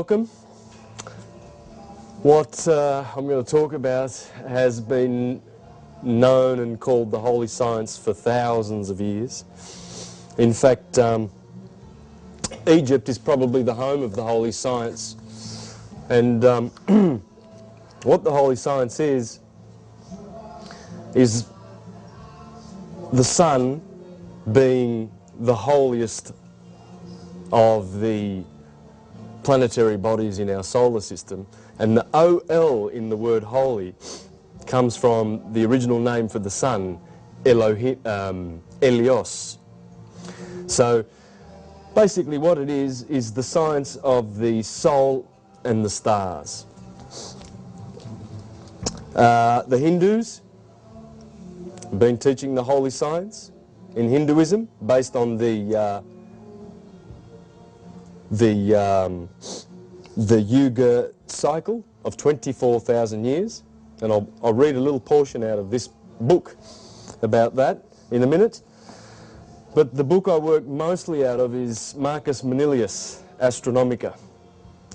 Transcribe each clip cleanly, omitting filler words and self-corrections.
welcome. What I'm going to talk about has been known and called the holy science for thousands of years. In fact, Egypt is probably the home of the holy science. And what the holy science is the sun being the holiest of the planetary bodies in our solar system. And the OL in the word holy comes from the original name for the sun, Elios. So basically what it is the science of the soul and the stars. The Hindus have been teaching the holy science in Hinduism based on the Yuga cycle of 24,000 years, and I'll read a little portion out of this book about that in a minute. But the book I work mostly out of is Marcus Manilius Astronomica.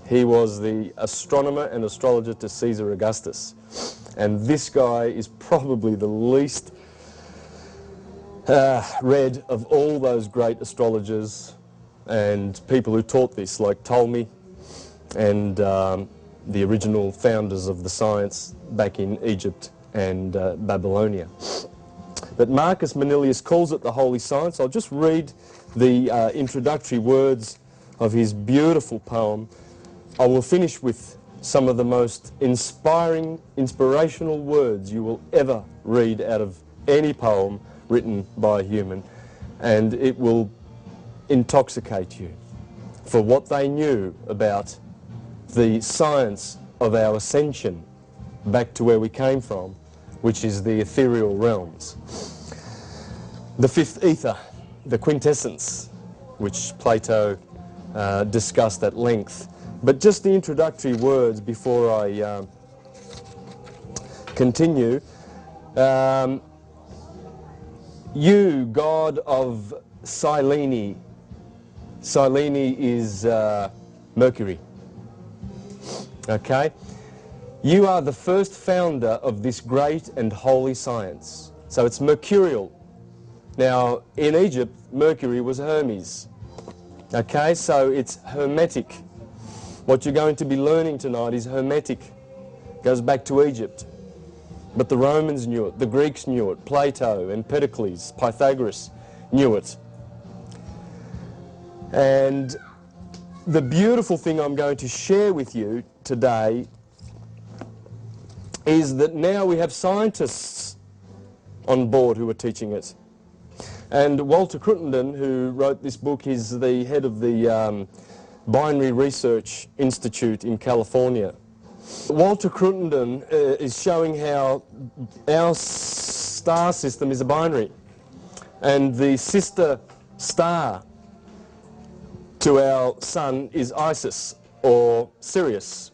He was the astronomer and astrologer to Caesar Augustus, and this guy is probably the least read of all those great astrologers and people who taught this, like Ptolemy and the original founders of the science back in Egypt and Babylonia. But Marcus Manilius calls it the holy science. I'll just read the introductory words of his beautiful poem. I will finish with some of the most inspirational words you will ever read out of any poem written by a human, and it will intoxicate you for what they knew about the science of our ascension back to where we came from, which is the ethereal realms. The fifth ether, the quintessence, which Plato discussed at length. But just the introductory words before I continue. You, God of Silene. Silene is Mercury. Okay? You are the first founder of this great and holy science. So it's mercurial. Now, in Egypt, Mercury was Hermes. Okay? So it's hermetic. What you're going to be learning tonight is hermetic. It goes back to Egypt. But the Romans knew it, the Greeks knew it, Plato, Empedocles, Pythagoras knew it. And the beautiful thing I'm going to share with you today is that now we have scientists on board who are teaching it. And Walter Cruttenden, who wrote this book, is the head of the Binary Research Institute in California. Walter Cruttenden is showing how our star system is a binary, and the sister star to our sun is Isis, or Sirius.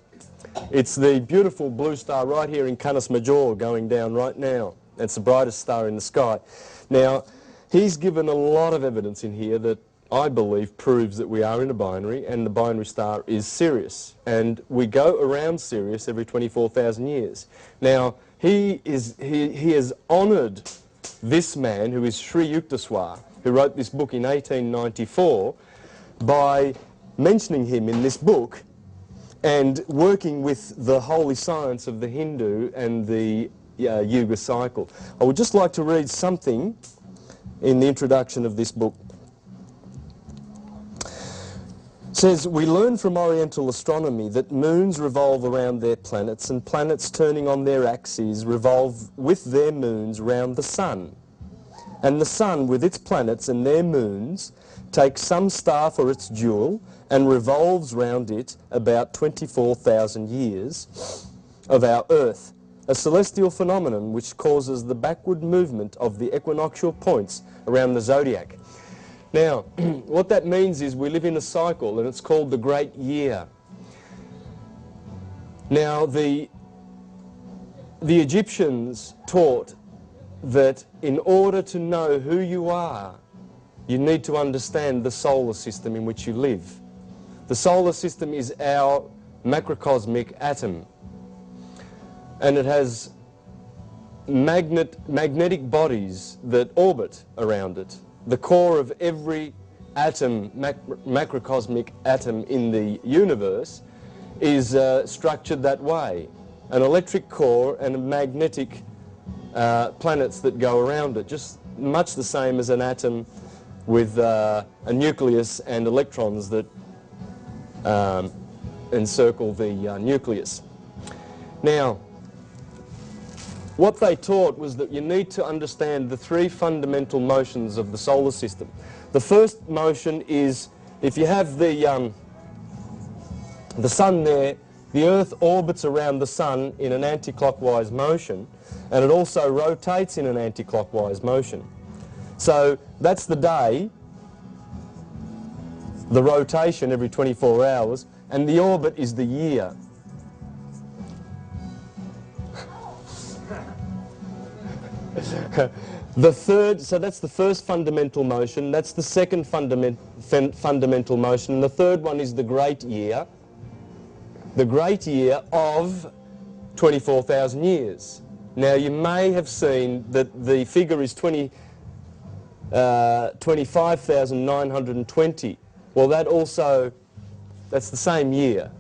It's the beautiful blue star right here in Canis Major going down right now. It's the brightest star in the sky. Now, he's given a lot of evidence in here that I believe proves that we are in a binary, and the binary star is Sirius. And we go around Sirius every 24,000 years. Now, he has honoured this man, who is Sri Yukteswar, who wrote this book in 1894, by mentioning him in this book and working with the holy science of the Hindu and the Yuga cycle. I would just like to read something in the introduction of this book. It says, we learn from Oriental astronomy that moons revolve around their planets, and planets turning on their axes revolve with their moons round the sun. And the sun, with its planets and their moons, takes some star for its jewel and revolves round it about 24,000 years of our Earth, a celestial phenomenon which causes the backward movement of the equinoctial points around the zodiac. Now, what that means is we live in a cycle, and it's called the Great Year. Now, the Egyptians taught that in order to know who you are, you need to understand the solar system in which you live. The solar system is our macrocosmic atom, and it has magnetic bodies that orbit around it. The core of every atom, macrocosmic atom in the universe, is structured that way. An electric core and magnetic planets that go around it, just much the same as an atom with a nucleus and electrons that encircle the nucleus. Now, what they taught was that you need to understand the three fundamental motions of the solar system. The first motion is, if you have the sun there, the Earth orbits around the sun in an anti-clockwise motion, and it also rotates in an anti-clockwise motion. So that's the day, the rotation every 24 hours, and the orbit is the year. So that's the first fundamental motion, that's the second fundamental motion, and the third one is the great year of 24,000 years. Now you may have seen that the figure is 25,920. Well, that's the same year,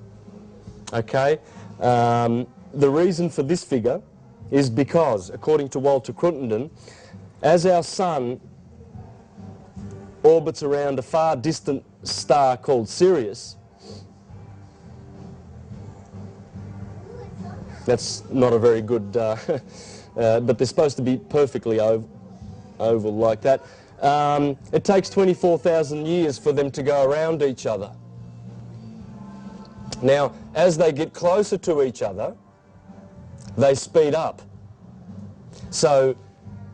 okay? The reason for this figure is because, according to Walter Cruttenden, as our sun orbits around a far distant star called Sirius, that's not a very good, but they're supposed to be perfectly oval like that. It takes 24,000 years for them to go around each other. Now, as they get closer to each other, they speed up. So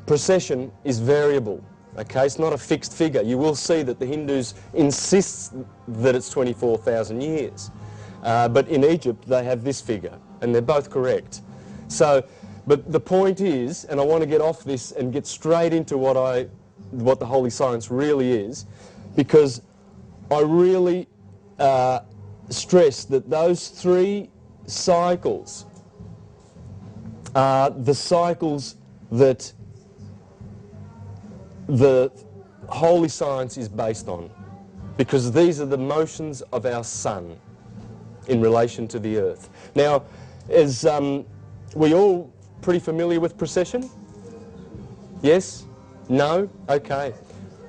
precession is variable, okay? It's not a fixed figure. You will see that the Hindus insist that it's 24,000 years. But in Egypt, they have this figure, and they're both correct. So, but the point is, and I want to get off this and get straight into what the Holy Science really is, because I really stress that those three cycles are the cycles that the Holy Science is based on, because these are the motions of our sun in relation to the Earth. Now, is we all pretty familiar with precession? Yes? No? Okay.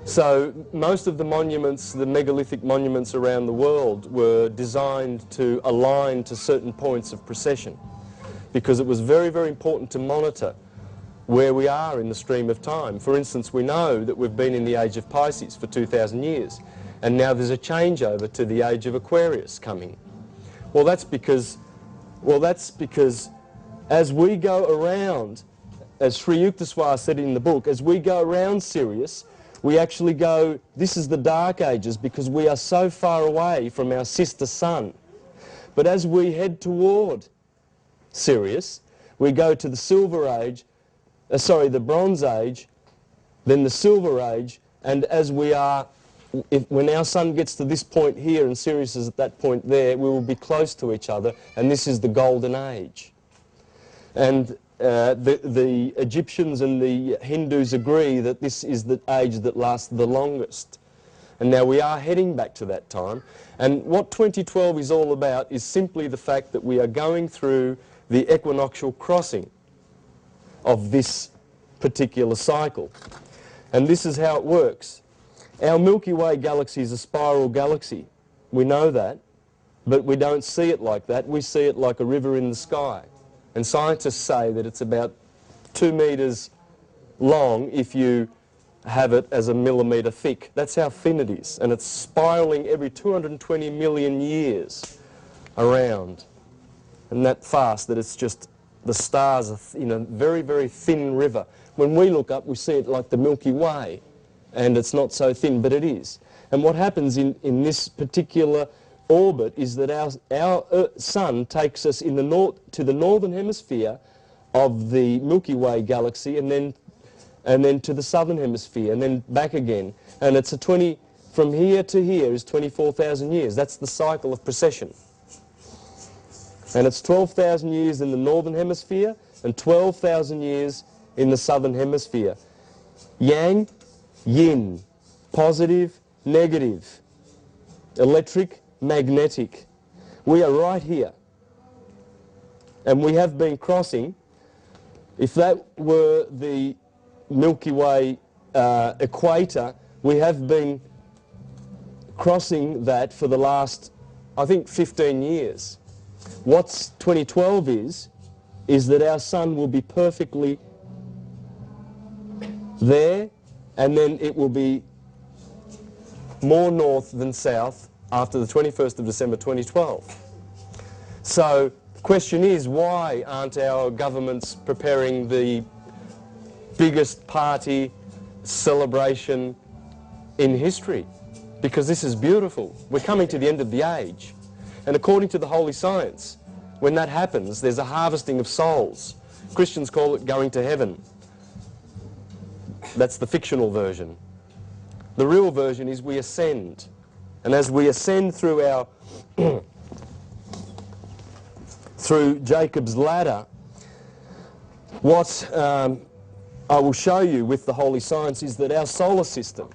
So most of the monuments, the megalithic monuments around the world, were designed to align to certain points of precession, because it was very, very important to monitor where we are in the stream of time. For instance, we know that we've been in the age of Pisces for 2,000 years, and now there's a changeover to the age of Aquarius coming. Well, that's because as we go around, as Sri Yukteswar said in the book, as we go around Sirius, we actually go, this is the dark ages, because we are so far away from our sister sun. But as we head toward Sirius, we go to the silver age, the bronze age, then the silver age, and as we are, when our sun gets to this point here and Sirius is at that point there, we will be close to each other, and this is the golden age. And the Egyptians and the Hindus agree that this is the age that lasts the longest. And now we are heading back to that time. And what 2012 is all about is simply the fact that we are going through the equinoctial crossing of this particular cycle. And this is how it works. Our Milky Way galaxy is a spiral galaxy. We know that, but we don't see it like that. We see it like a river in the sky. And scientists say that it's about 2 meters long if you have it as a millimeter thick. That's how thin it is. And it's spiraling every 220 million years around. And that fast that it's just, the stars are in a very, very thin river. When we look up, we see it like the Milky Way. And it's not so thin, but it is. And what happens in this particular orbit is that our sun takes us in the to the northern hemisphere of the Milky Way galaxy, and then to the southern hemisphere, and then back again. And it's a from here to here is 24,000 years. That's the cycle of precession. And it's 12,000 years in the northern hemisphere and 12,000 years in the southern hemisphere. Yang, yin, positive, negative, electric, magnetic. We are right here. And we have been crossing, if that were the Milky Way equator, we have been crossing that for the last, I think, 15 years. What's 2012 is that our sun will be perfectly there, and then it will be more north than south after the 21st of December 2012. So the question is, why aren't our governments preparing the biggest party celebration in history? Because this is beautiful. We're coming to the end of the age. And according to the Holy Science, when that happens, there's a harvesting of souls. Christians call it going to heaven. That's the fictional version. The real version is we ascend. And as we ascend through our through Jacob's ladder, what I will show you with the Holy Science is that our solar system,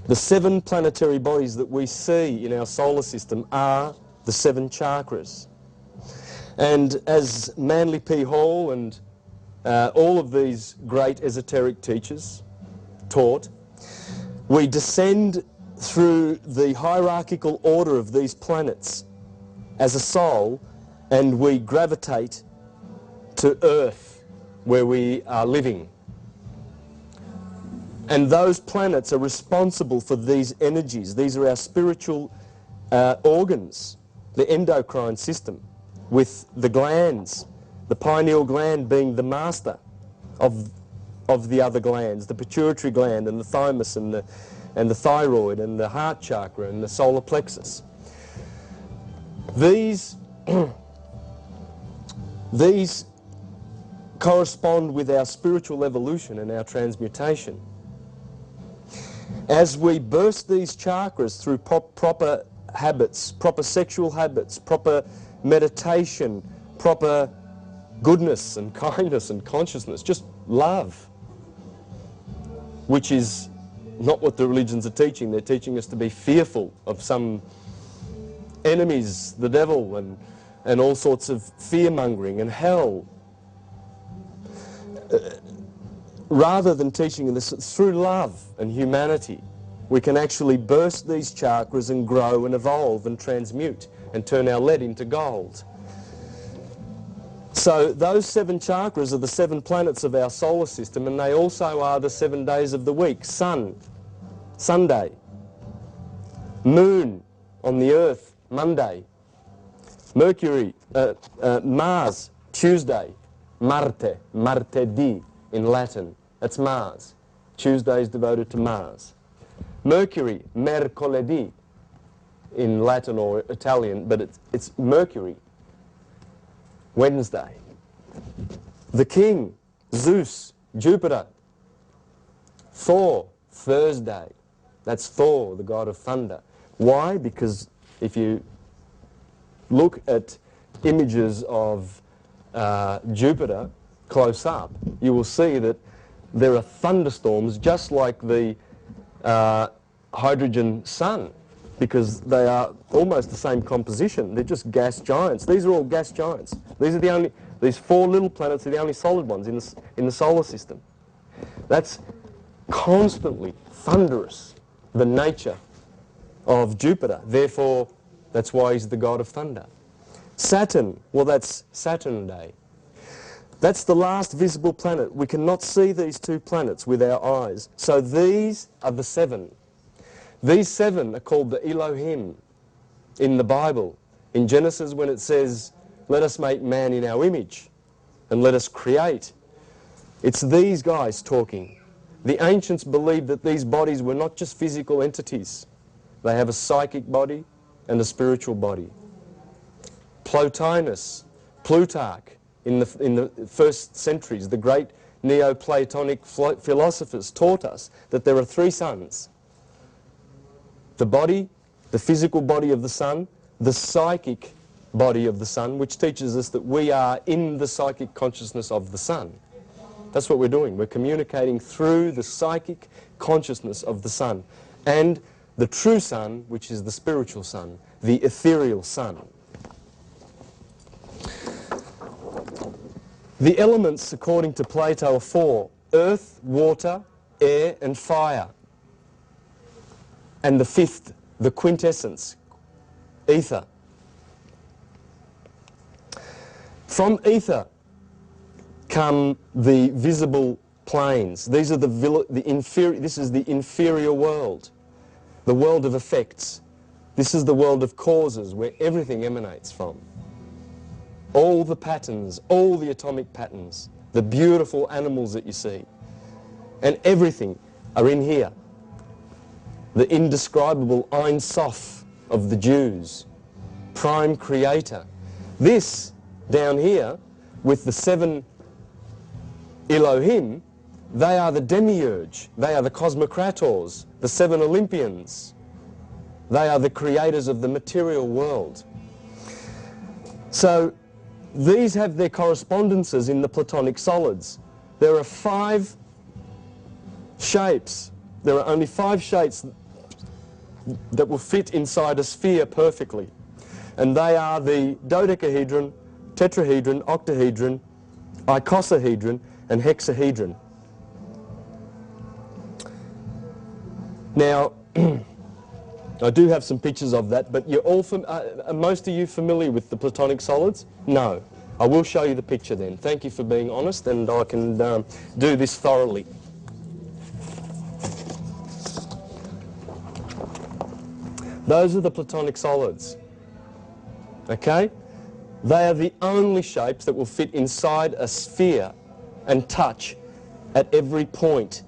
the 7 planetary bodies that we see in our solar system, are the 7 chakras. And as Manly P. Hall and all of these great esoteric teachers taught, we descend through the hierarchical order of these planets as a soul, and we gravitate to Earth, where we are living. And those planets are responsible for these energies. These are our spiritual organs, the endocrine system, with the glands, the pineal gland being the master of the other glands, the pituitary gland and the thymus and the thyroid and the heart chakra and the solar plexus. These correspond with our spiritual evolution and our transmutation. As we burst these chakras through proper habits, proper sexual habits, proper meditation, proper goodness and kindness and consciousness, just love, which is not what the religions are teaching. They're teaching us to be fearful of some enemies, the devil, and all sorts of fear-mongering and hell. Rather than teaching this through love and humanity, we can actually burst these chakras and grow and evolve and transmute and turn our lead into gold. So those 7 chakras are the 7 planets of our solar system, and they also are the 7 days of the week. Sun, Sunday. Moon on the earth, Monday. Mercury, Mars, Tuesday. Marte, martedì in Latin. That's Mars. Tuesday is devoted to Mars. Mercury, mercoledì in Latin or Italian, but it's Mercury. Wednesday. The king, Zeus, Jupiter. Thor, Thursday. That's Thor, the god of thunder. Why? Because if you look at images of Jupiter close up, you will see that there are thunderstorms just like the hydrogen sun, because they are almost the same composition. They're just gas giants. These are all gas giants. These 4 little planets are the only solid ones in the solar system. That's constantly thunderous, the nature of Jupiter. Therefore, that's why he's the god of thunder. Saturn, well, that's Saturn Day. That's the last visible planet. We cannot see these 2 planets with our eyes. So these are the 7. These 7 are called the Elohim in the Bible. In Genesis, when it says, let us make man in our image and let us create, it's these guys talking. The ancients believed that these bodies were not just physical entities. They have a psychic body and a spiritual body. Plotinus, Plutarch, in the first centuries, the great Neoplatonic philosophers taught us that there are three suns. The body, the physical body of the sun, the psychic body of the sun, which teaches us that we are in the psychic consciousness of the sun. That's what we're doing. We're communicating through the psychic consciousness of the sun. And the true sun, which is the spiritual sun, the ethereal sun. The elements, according to Plato, are four: earth, water, air, and fire. And the fifth, the quintessence, ether. From ether come the visible planes. These are this is the inferior world, the world of effects. This is the world of causes, where everything emanates from. All the patterns, all the atomic patterns, the beautiful animals that you see, and everything are in here. The indescribable Ein Sof of the Jews, prime creator. This down here, with the seven Elohim, they are the demiurge, they are the cosmocrators, the seven Olympians. They are the creators of the material world. So these have their correspondences in the Platonic solids. There are 5 shapes. There are only 5 shapes that will fit inside a sphere perfectly. And they are the dodecahedron, tetrahedron, octahedron, icosahedron, and hexahedron. Now, I do have some pictures of that, but you're all are most of you familiar with the Platonic solids? No. I will show you the picture then. Thank you for being honest, and I can do this thoroughly. Those are the Platonic solids. Okay? They are the only shapes that will fit inside a sphere and touch at every point.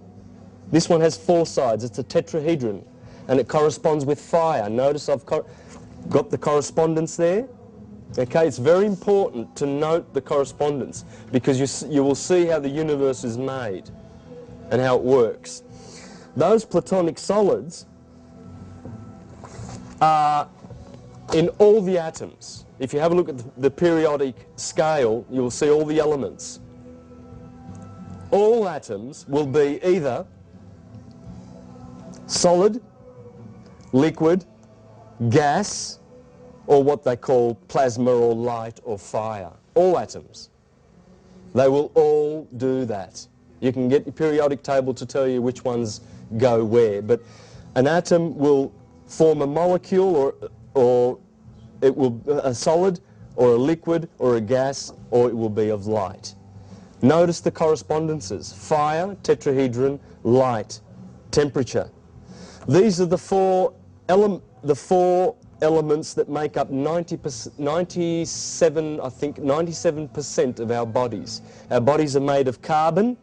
This one has 4 sides. It's a tetrahedron, and it corresponds with fire. Notice I've got the correspondence there. Okay, it's very important to note the correspondence, because you will see how the universe is made and how it works. Those Platonic solids are in all the atoms. If you have a look at the periodic scale, you will see all the elements. All atoms will be either solid, liquid, gas, or what they call plasma or light or fire. All atoms. They will all do that. You can get your periodic table to tell you which ones go where, but an atom will form a molecule, or it will a solid, or a liquid, or a gas, or it will be of light. Notice the correspondences: fire, tetrahedron, light, temperature. These are the four elements that make up 97% of our bodies. Our bodies are made of carbon,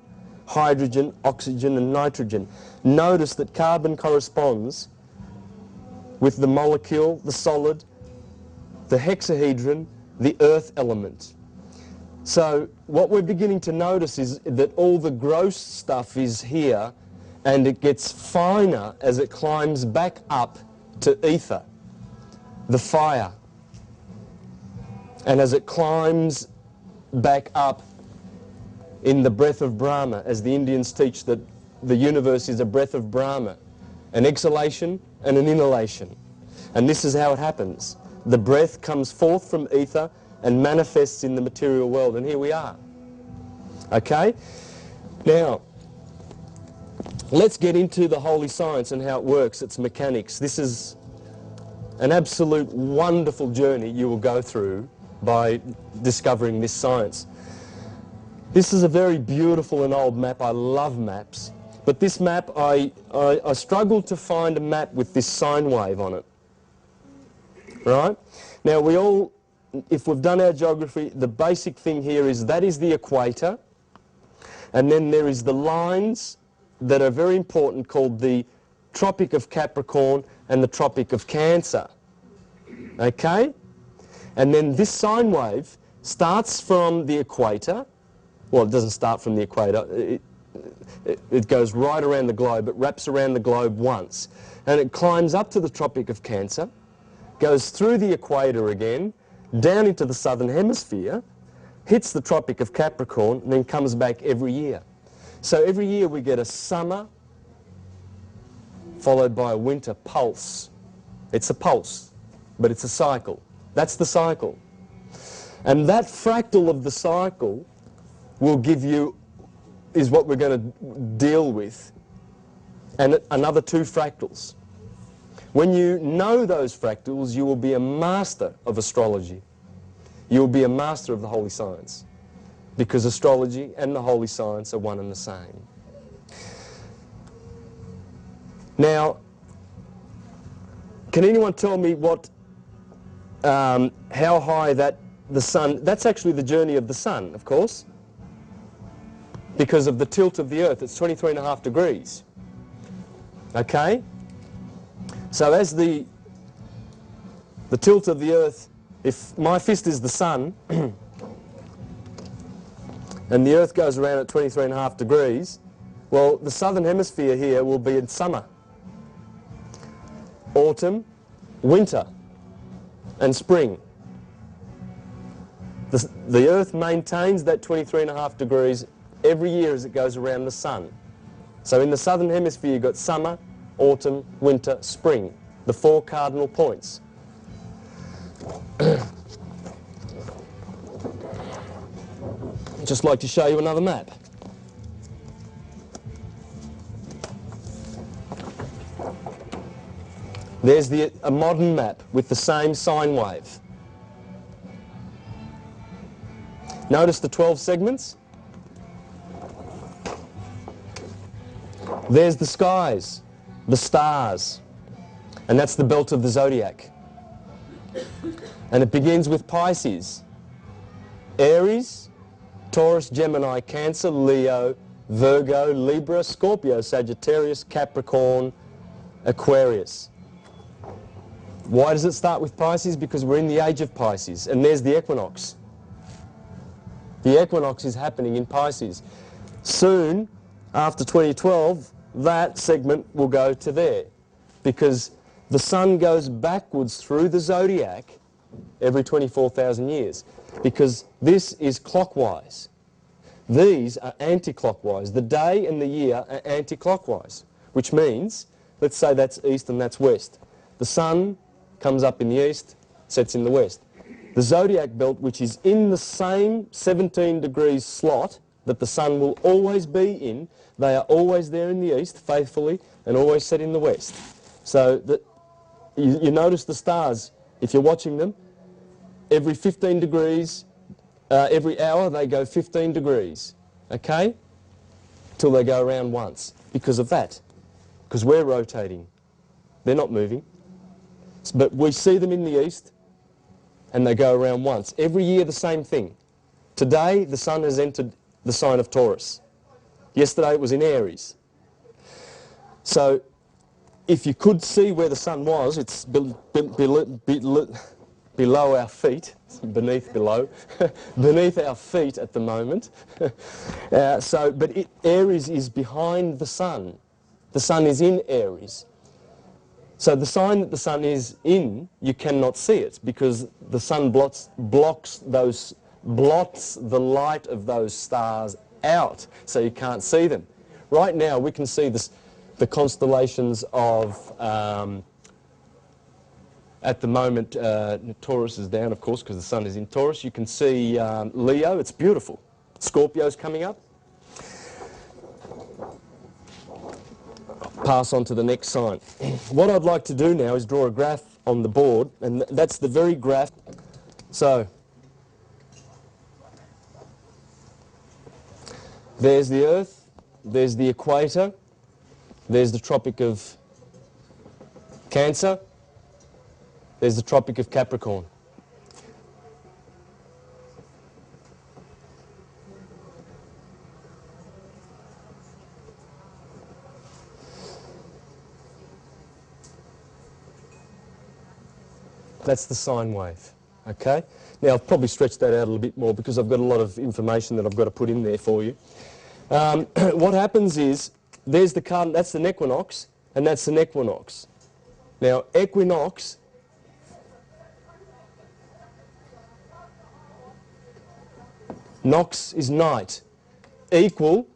hydrogen, oxygen, and nitrogen. Notice that carbon corresponds with the molecule, the solid, the hexahedron, the earth element. So what we're beginning to notice is that all the gross stuff is here, and it gets finer as it climbs back up to ether, the fire. And as it climbs back up in the breath of Brahma, as the Indians teach that the universe is a breath of Brahma, an exhalation and an inhalation. And this is how it happens. The breath comes forth from ether and manifests in the material world, and here we are. Okay? Now, let's get into the holy science and how it works, its mechanics. This is an absolute wonderful journey you will go through by discovering this science. This is a very beautiful and old map. I love maps. But this map, I struggled to find a map with this sine wave on it. Right? Now we all, if we've done our geography, the basic thing here is that is the equator, and then there is the lines that are very important called the Tropic of Capricorn and the Tropic of Cancer. Okay? And then this sine wave starts from the equator well, it doesn't start from the equator. It goes right around the globe. It wraps around the globe once. And it climbs up to the Tropic of Cancer, goes through the equator again, down into the southern hemisphere, hits the Tropic of Capricorn, and then comes back every year. So every year we get a summer followed by a winter pulse. It's a pulse, but it's a cycle. That's the cycle. And that fractal of the cycle will give you, is what we're going to deal with, and another 2 fractals. When you know those fractals, you will be a master of astrology. You will be a master of the holy science, because astrology and the holy science are one and the same. Now, can anyone tell me what, how high the sun, that's actually the journey of the sun, of course, because of the tilt of the earth. It's 23.5 degrees. Okay? So as the tilt of the earth, if my fist is the sun, and the earth goes around at 23.5 degrees, well, the southern hemisphere here will be in summer, autumn, winter, and spring. The earth maintains that 23.5 degrees every year as it goes around the sun. So in the southern hemisphere you've got summer, autumn, winter, spring, the 4 cardinal points. Just like to show you another map. There's a modern map with the same sine wave. Notice the 12 segments. There's the skies, the stars, and that's the belt of the zodiac. And it begins with Pisces, Aries, Taurus, Gemini, Cancer, Leo, Virgo, Libra, Scorpio, Sagittarius, Capricorn, Aquarius. Why does it start with Pisces? Because we're in the age of Pisces, and there's the equinox. The equinox is happening in Pisces. Soon, after 2012, that segment will go to there, because the sun goes backwards through the zodiac every 24,000 years, because this is clockwise. These are anti-clockwise. The day and the year are anti-clockwise, which means, let's say that's east and that's west. The sun comes up in the east, sets in the west. The zodiac belt, which is in the same 17 degrees slot that the sun will always be in, they are always there in the east, faithfully, and always set in the west. So that you notice the stars, if you're watching them, every 15 degrees, every hour they go 15 degrees, okay? Till they go around once, because of that. Because we're rotating. They're not moving. But we see them in the east, and they go around once. Every year the same thing. Today the sun has entered the sign of Taurus. Yesterday it was in Aries. So if you could see where the sun was, it's below our feet, below our feet at the moment. But Aries is behind the sun. The sun is in Aries. So the sign that the sun is in, you cannot see it, because the sun blots the light of those stars out, so you can't see them. Right now we can see the constellations of, at the moment, Taurus is down, of course, because the sun is in Taurus. You can see Leo, it's beautiful. Scorpio's coming up. Pass on to the next sign. What I'd like to do now is draw a graph on the board, and that's the very graph. So, there's the Earth, there's the equator, there's the Tropic of Cancer, there's the Tropic of Capricorn. That's the sine wave. Okay? Now, I've probably stretched that out a little bit more because I've got a lot of information that I've got to put in there for you. What happens is, there's the cardinal, that's an equinox, and that's an equinox. Now, equinox, nox is night, equal,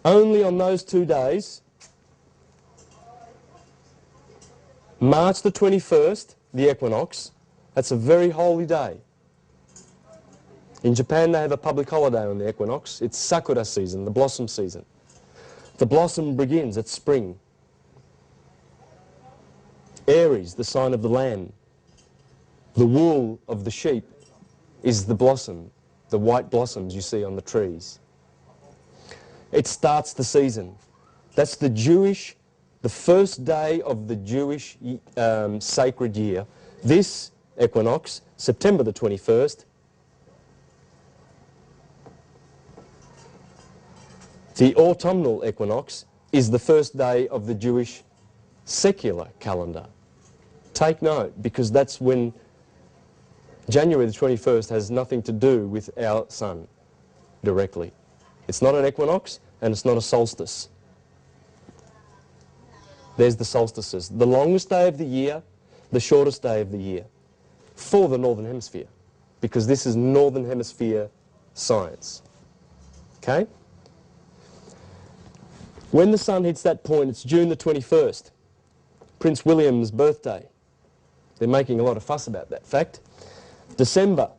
only on those 2 days, March the 21st, the equinox, that's a very holy day. In Japan they have a public holiday on the equinox. It's sakura season, the blossom season. The blossom begins at spring. Aries, the sign of the lamb. The wool of the sheep is the blossom, the white blossoms you see on the trees. It starts the season. That's the first day of the Jewish sacred year. This equinox, September the 21st, the autumnal equinox is the first day of the Jewish secular calendar. Take note, because that's when January the 21st has nothing to do with our sun directly. It's not an equinox and it's not a solstice. There's the solstices. The longest day of the year, the shortest day of the year for the Northern Hemisphere, because this is Northern Hemisphere science. Okay? When the sun hits that point, it's June the 21st, Prince William's birthday. They're making a lot of fuss about that fact. December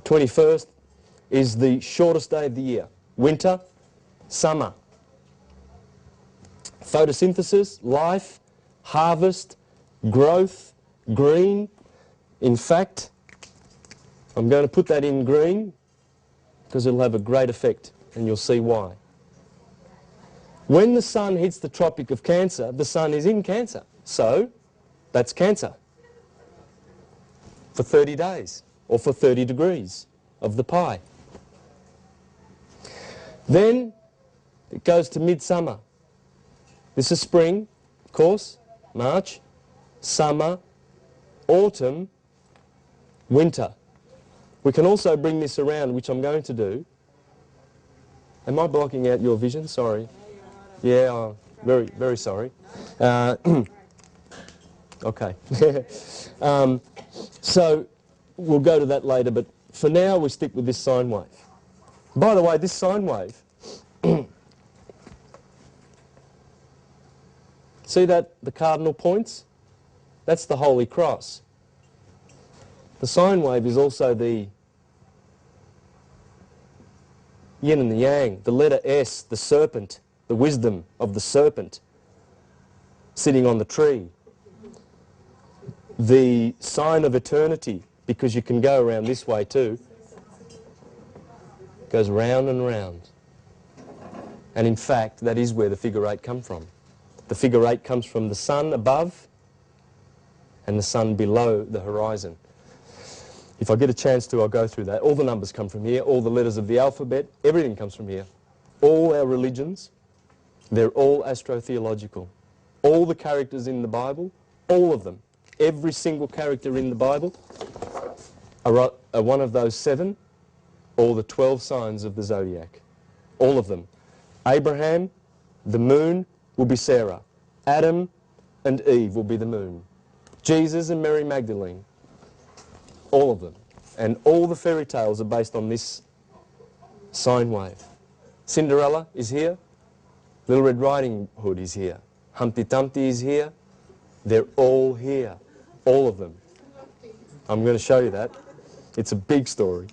21st is the shortest day of the year. Winter, summer. Photosynthesis, life, harvest, growth, green. In fact, I'm going to put that in green because it'll have a great effect, and you'll see why. When the sun hits the Tropic of Cancer, the sun is in Cancer. So, that's Cancer for 30 days, or for 30 degrees of the pie. Then it goes to midsummer. This is spring, of course, March, summer, autumn, winter. We can also bring this around, which I'm going to do. Am I blocking out your vision? Sorry. Yeah, very, very sorry. Okay. So we'll go to that later, but for now we stick with this sine wave. By the way, this sine wave, see that, the cardinal points? That's the Holy Cross. The sine wave is also the yin and the yang, the letter S, the serpent, the wisdom of the serpent sitting on the tree. The sign of eternity, because you can go around this way too. It goes round and round. And in fact, that is where the figure 8 comes from. The figure 8 comes from the sun above and the sun below the horizon. If I get a chance to, I'll go through that. All the numbers come from here, all the letters of the alphabet, everything comes from here. All our religions, they're all astrotheological. All the characters in the Bible, all of them, every single character in the Bible are one of those 7 or the 12 signs of the zodiac. All of them. Abraham, the moon, will be Sarah. Adam and Eve will be the moon. Jesus and Mary Magdalene, all of them. And all the fairy tales are based on this sine wave. Cinderella is here. Little Red Riding Hood is here. Humpty Dumpty is here. They're all here. All of them. I'm going to show you that. It's a big story.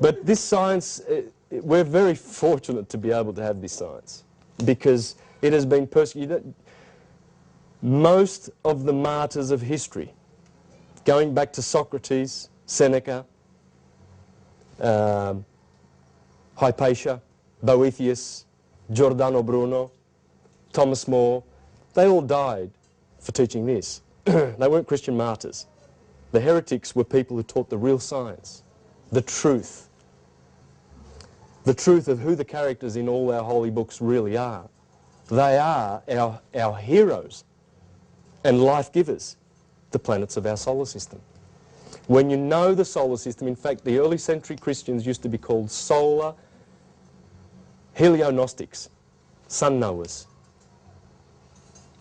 But this science, we're very fortunate to be able to have this science because it has been persecuted. Most of the martyrs of history, going back to Socrates, Seneca, Hypatia, Boethius, Giordano Bruno, Thomas More, they all died for teaching this. They weren't Christian martyrs. The heretics were people who taught the real science, the truth of who the characters in all our holy books really are. They are our heroes and life givers, the planets of our solar system. When you know the solar system, in fact, the early century Christians used to be called solar heliognostics, sun knowers,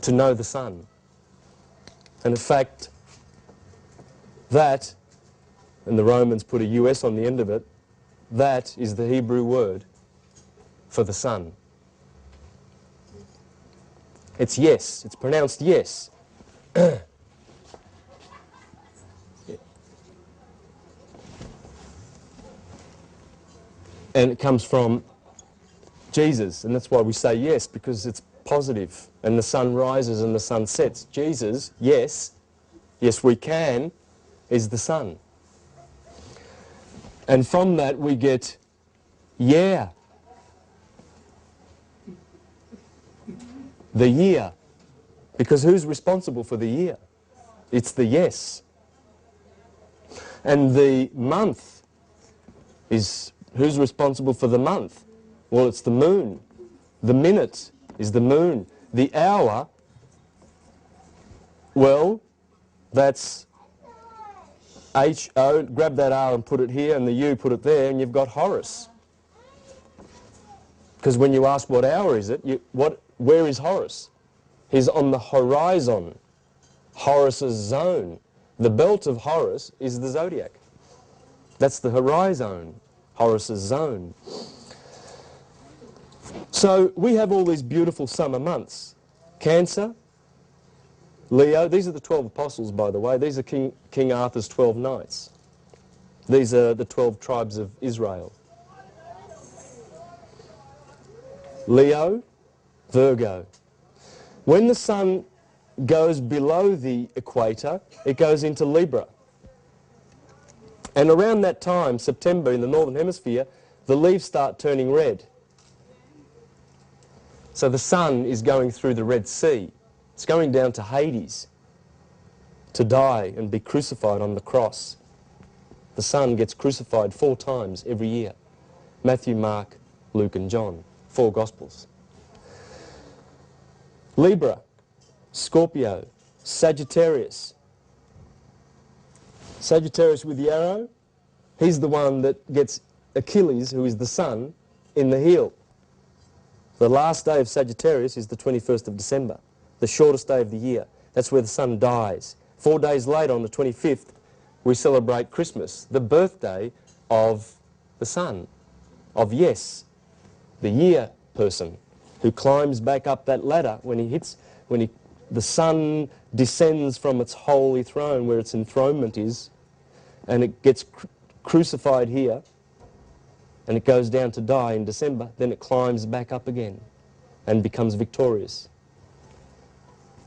to know the sun. And in fact, that, and the Romans put a US on the end of it, that is the Hebrew word for the sun. It's yes. It's pronounced yes. And it comes from Jesus, and that's why we say yes, because it's positive, and the sun rises and the sun sets. Jesus, yes, yes we can, is the sun. And from that we get yeah, the year. Because who's responsible for the year? It's the yes. And the month is, who's responsible for the month? Well, it's the moon. The minute is the moon. The hour, well, that's H-O, grab that R and put it here, and the U put it there, and you've got Horus. Because when you ask what hour is it, where is Horus? He's on the horizon, Horus's zone. The belt of Horus is the zodiac. That's the horizon, Horus's zone. So we have all these beautiful summer months. Cancer, Leo, these are the 12 apostles, by the way. These are King Arthur's 12 knights. These are the 12 tribes of Israel. Leo, Virgo. When the sun goes below the equator, it goes into Libra. And around that time, September, in the northern hemisphere, the leaves start turning red. So the sun is going through the Red Sea. It's going down to Hades to die and be crucified on the cross. The sun gets crucified 4 times every year. Matthew, Mark, Luke and John. 4 Gospels. Libra, Scorpio, Sagittarius. Sagittarius with the arrow, he's the one that gets Achilles, who is the sun, in the heel. The last day of Sagittarius is the 21st of December, the shortest day of the year. That's where the sun dies. 4 days later, on the 25th, we celebrate Christmas, the birthday of the sun, of Yes, the year person, who climbs back up that ladder the sun descends from its holy throne where its enthronement is, and it gets crucified here, and it goes down to die in December. Then it climbs back up again and becomes victorious.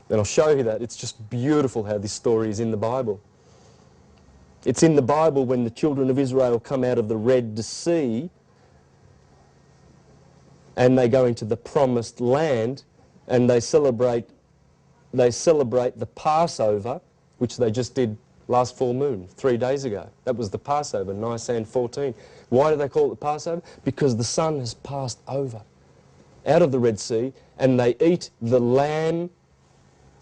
And I'll show you that. It's just beautiful how this story is in the Bible. It's in the Bible when the children of Israel come out of the Red Sea and they go into the promised land, and they celebrate the Passover, which they just did last full moon, 3 days ago. That was the Passover, Nisan 14. Why do they call it the Passover? Because the sun has passed over out of the Red Sea, and they eat the lamb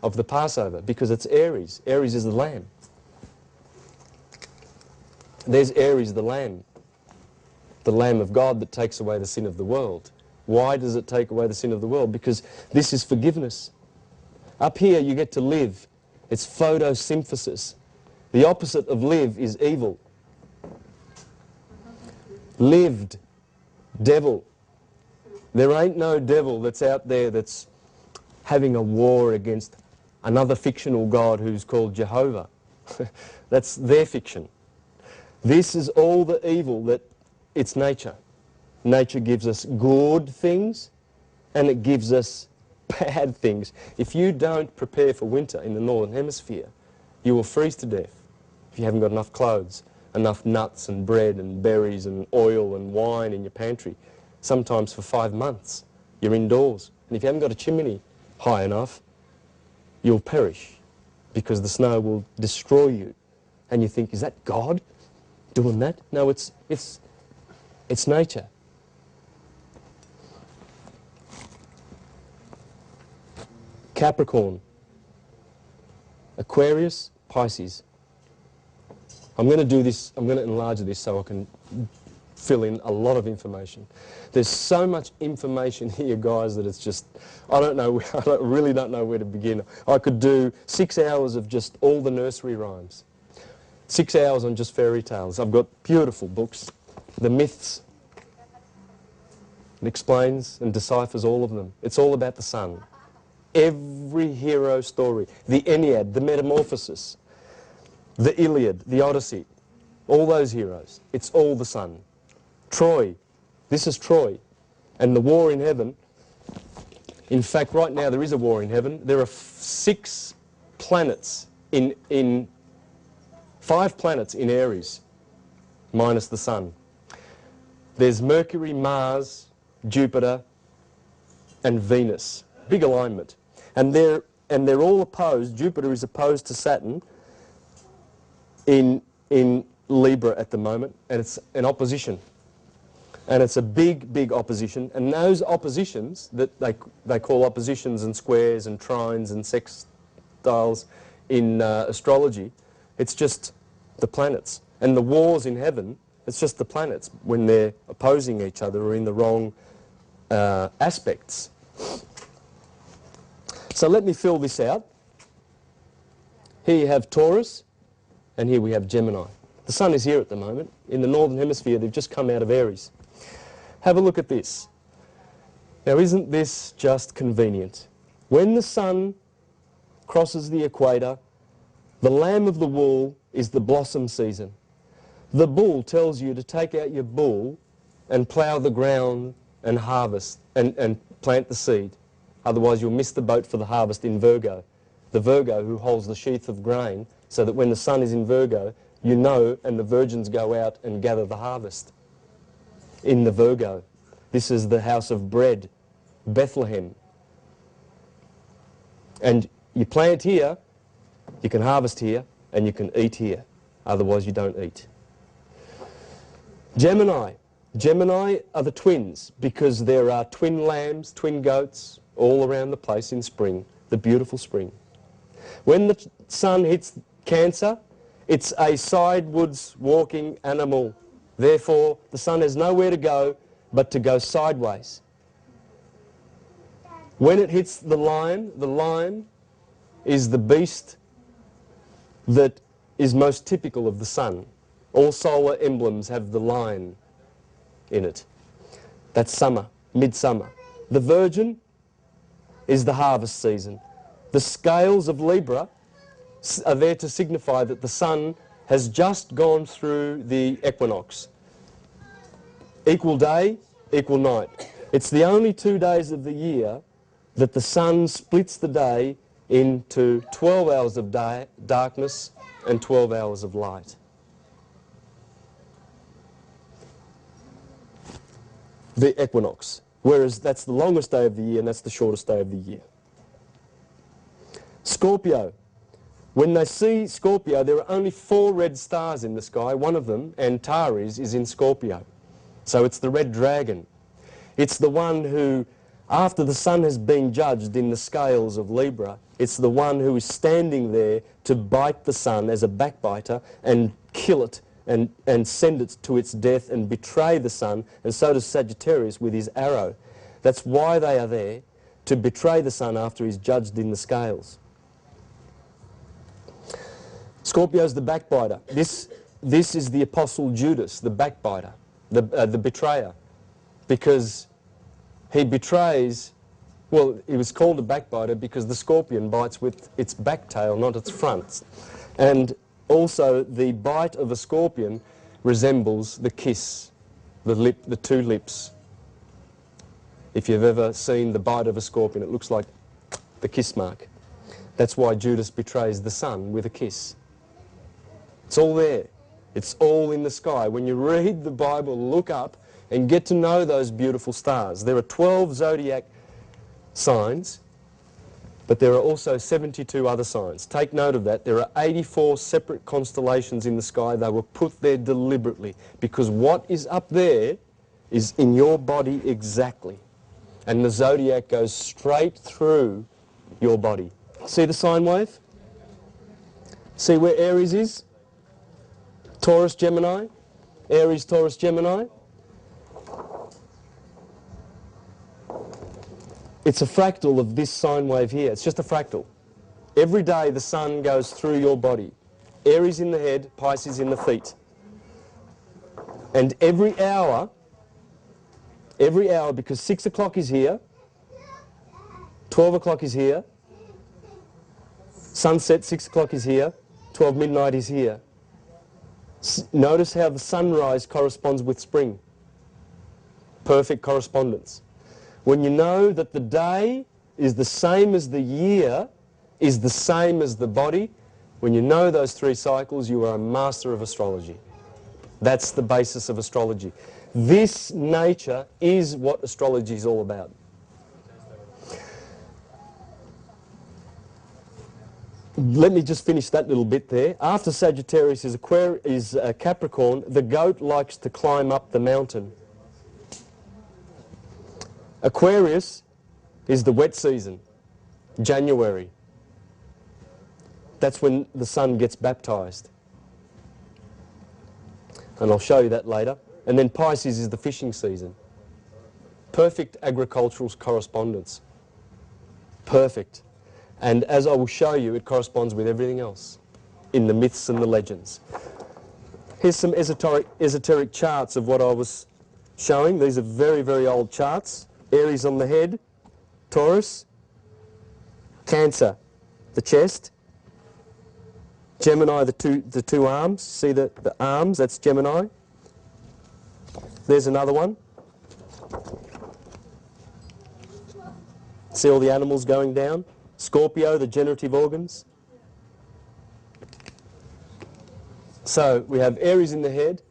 of the Passover, because it's Aries. Aries is the lamb. There's Aries, the Lamb of God that takes away the sin of the world. Why does it take away the sin of the world? Because this is forgiveness. Up here you get to live. It's photosynthesis. The opposite of live is evil. Lived, devil. There ain't no devil that's out there that's having a war against another fictional god who's called Jehovah. That's their fiction. This is all the evil that it's nature. Nature gives us good things and it gives us bad things. If you don't prepare for winter in the northern hemisphere, you will freeze to death if you haven't got enough clothes, enough nuts and bread and berries and oil and wine in your pantry. Sometimes for 5 months you're indoors, and if you haven't got a chimney high enough, you'll perish because the snow will destroy you. And you think, is that God doing that? No, it's nature. Capricorn, Aquarius, Pisces. I'm going to do this, I'm going to enlarge this so I can fill in a lot of information. There's so much information here, guys, that it's just, I don't know, really don't know where to begin. I could do 6 hours of just all the nursery rhymes. 6 hours on just fairy tales. I've got beautiful books. The myths. It explains and deciphers all of them. It's all about the sun. Every hero story. The Ennead, the Metamorphosis, the Iliad, the Odyssey. All those heroes. It's all the sun. Troy. This is Troy. And the war in heaven. In fact, right now there is a war in heaven. There are 6 planets in 5 planets in Aries, minus the sun. There's Mercury, Mars, Jupiter, and Venus. Big alignment. And they're all opposed. Jupiter is opposed to Saturn in Libra at the moment, and it's an opposition. And it's a big, big opposition. And those oppositions that they call oppositions and squares and trines and sextiles in astrology, it's just the planets. And the wars in heaven, it's just the planets when they're opposing each other or in the wrong aspects. So let me fill this out. Here you have Taurus, and here we have Gemini. The sun is here at the moment. In the northern hemisphere, they've just come out of Aries. Have a look at this. Now, isn't this just convenient? When the sun crosses the equator, the lamb of the wool is the blossom season. The bull tells you to take out your bull and plough the ground and harvest and plant the seed. Otherwise, you'll miss the boat for the harvest in Virgo. The Virgo who holds the sheath of grain, so that when the sun is in Virgo, you know, and the virgins go out and gather the harvest. In the Virgo. This is the house of bread, Bethlehem. And you plant here, you can harvest here, and you can eat here. Otherwise you don't eat. Gemini. Gemini are the twins, because there are twin lambs, twin goats, all around the place in spring, the beautiful spring. When the sun hits Cancer, it's a sidewards walking animal. Therefore, the sun has nowhere to go but to go sideways. When it hits the lion is the beast that is most typical of the sun. All solar emblems have the lion in it. That's summer, midsummer. The Virgin is the harvest season. The scales of Libra are there to signify that the sun has just gone through the equinox. Equal day, equal night. It's the only 2 days of the year that the sun splits the day into 12 hours of darkness and 12 hours of light. The equinox. Whereas that's the longest day of the year and that's the shortest day of the year. Scorpio. When they see Scorpio, there are only 4 red stars in the sky. One of them, Antares, is in Scorpio. So it's the red dragon. It's the one who, after the sun has been judged in the scales of Libra, it's the one who is standing there to bite the sun as a backbiter and kill it and send it to its death and betray the sun, and so does Sagittarius with his arrow. That's why they are there, to betray the sun after he's judged in the scales. Scorpio's the backbiter. This is the apostle Judas, the backbiter, the betrayer, because he betrays. Well, he was called a backbiter because the scorpion bites with its back tail, not its front. And also, the bite of a scorpion resembles the kiss, the 2 lips. If you've ever seen the bite of a scorpion, it looks like the kiss mark. That's why Judas betrays the sun with a kiss. It's all there. It's all in the sky. When you read the Bible, look up and get to know those beautiful stars. There are 12 zodiac signs, but there are also 72 other signs. Take note of that. There are 84 separate constellations in the sky. They were put there deliberately because what is up there is in your body exactly. And the zodiac goes straight through your body. See the sine wave? See where Aries is? Taurus, Gemini, Aries, Taurus, Gemini. It's a fractal of this sine wave here. It's just a fractal. Every day the sun goes through your body. Aries in the head, Pisces in the feet. And every hour, because 6 o'clock is here, 12 o'clock is here, sunset 6 o'clock is here, 12 midnight is here. Notice how the sunrise corresponds with spring. Perfect correspondence. When you know that the day is the same as the year, is the same as the body, when you know those 3 cycles, you are a master of astrology. That's the basis of astrology. This nature is what astrology is all about. Let me just finish that little bit there. After Sagittarius is Capricorn, the goat likes to climb up the mountain. Aquarius is the wet season, January. That's when the sun gets baptized. And I'll show you that later. And then Pisces is the fishing season. Perfect agricultural correspondence. Perfect. And as I will show you, it corresponds with everything else in the myths and the legends. Here's some esoteric charts of what I was showing. These are very, very old charts. Aries on the head, Taurus, Cancer, the chest, Gemini, the two arms. See the arms? That's Gemini. There's another one. See all the animals going down? Scorpio, the generative organs. So we have Aries in the head,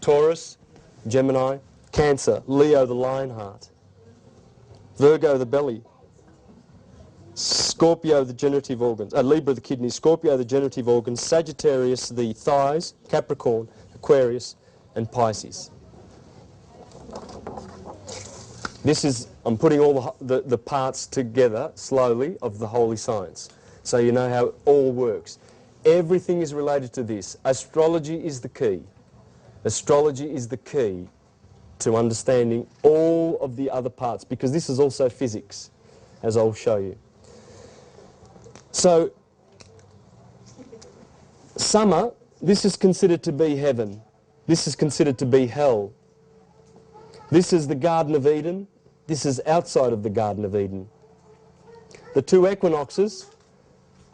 Taurus, Gemini, Cancer, Leo, the lion heart, Virgo, the belly, Scorpio, the generative organs, Libra, the kidneys, Scorpio, the generative organs, Sagittarius, the thighs, Capricorn, Aquarius, and Pisces. This is, I'm putting all the parts together slowly of the holy science, so you know how it all works. Everything is related to this. Astrology is the key. Astrology is the key to understanding all of the other parts, because this is also physics, as I'll show you. So, summer, this is considered to be heaven. This is considered to be hell. This is the Garden of Eden. This is outside of the Garden of Eden. The 2 equinoxes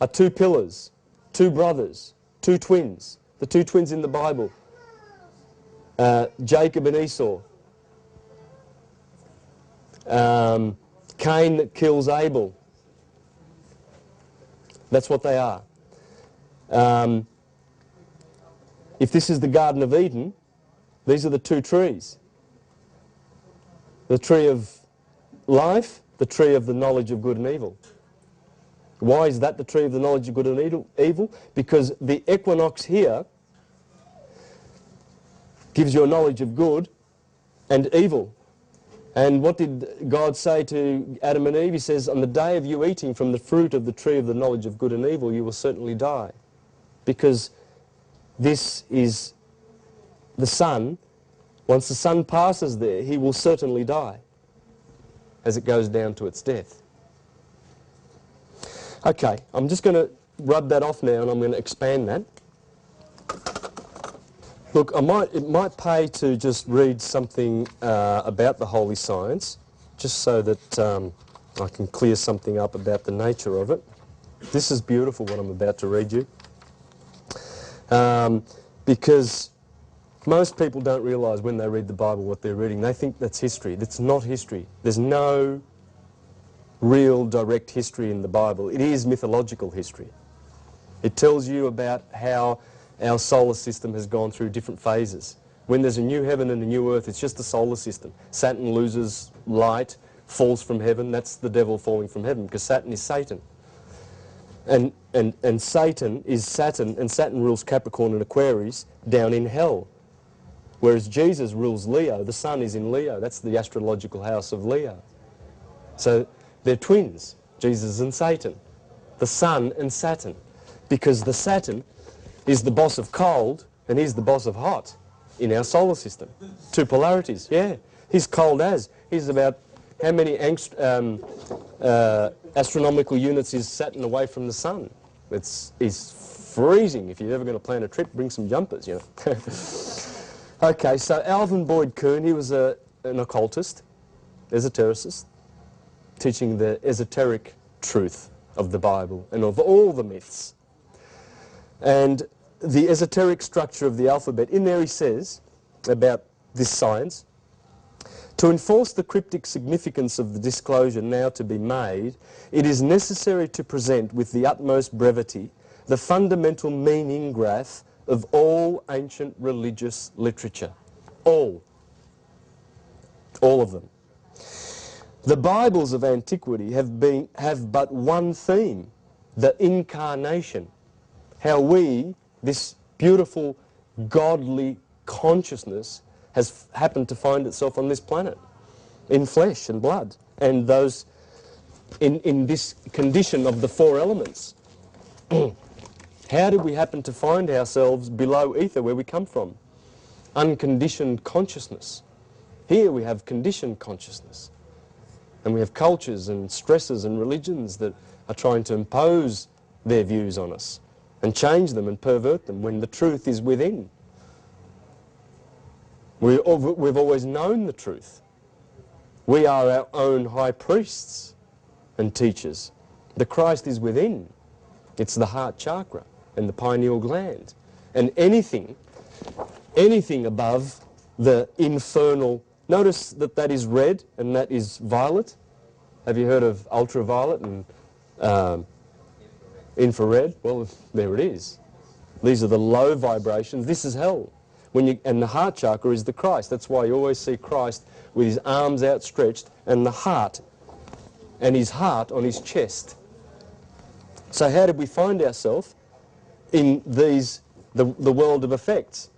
are 2 pillars, 2 brothers, 2 twins. The 2 twins in the Bible, Jacob and Esau. Cain that kills Abel. That's what they are. If this is the Garden of Eden, these are the 2 trees. The tree of life, the tree of the knowledge of good and evil. Why is that the tree of the knowledge of good and evil? Because the equinox here gives you a knowledge of good and evil. And what did God say to Adam and Eve? He says, on the day of you eating from the fruit of the tree of the knowledge of good and evil, you will certainly die. Because this is the sun. Once the sun passes there, he will certainly die as it goes down to its death. Okay, I'm just going to rub that off now, and I'm going to expand that. Look, it might pay to just read something about the holy science, just so that I can clear something up about the nature of it. This is beautiful, what I'm about to read you, because most people don't realise when they read the Bible what they're reading. They think that's history. That's not history. There's no real direct history in the Bible. It is mythological history. It tells you about how our solar system has gone through different phases. When there's a new heaven and a new earth, it's just the solar system. Saturn loses light, falls from heaven. That's the devil falling from heaven, because Saturn is Satan. And Satan is Saturn, and Saturn rules Capricorn and Aquarius down in hell. Whereas Jesus rules Leo. The sun is in Leo. That's the astrological house of Leo. So they're twins, Jesus and Satan. The sun and Saturn. Because the Saturn is the boss of cold, and he's the boss of hot in our solar system. Two polarities, yeah. He's cold as. He's about how many astronomical units is Saturn away from the sun? He's freezing. If you're ever going to plan a trip, bring some jumpers, you know. Okay, so Alvin Boyd Kuhn, he was an occultist, esotericist, teaching the esoteric truth of the Bible and of all the myths. And the esoteric structure of the alphabet, in there he says about this science, to enforce the cryptic significance of the disclosure now to be made, it is necessary to present with the utmost brevity the fundamental meaning graph of all ancient religious literature. All of them. The Bibles of antiquity have but one theme, the incarnation. How we, this beautiful godly consciousness, has happened to find itself on this planet, in flesh and blood, and those in this condition of the four elements. How did we happen to find ourselves below ether, where we come from? Unconditioned consciousness. Here we have conditioned consciousness. And we have cultures and stresses and religions that are trying to impose their views on us and change them and pervert them when the truth is within. We've always known the truth. We are our own high priests and teachers. The Christ is within. It's the heart chakra and the pineal gland. And anything above the infernal, notice that that is red and that is violet. Have you heard of ultraviolet and infrared? Well, there it is. These are the low vibrations. This is hell. And the heart chakra is the Christ. That's why you always see Christ with his arms outstretched and the heart, and his heart on his chest. So how did we find ourselves in the world of effects?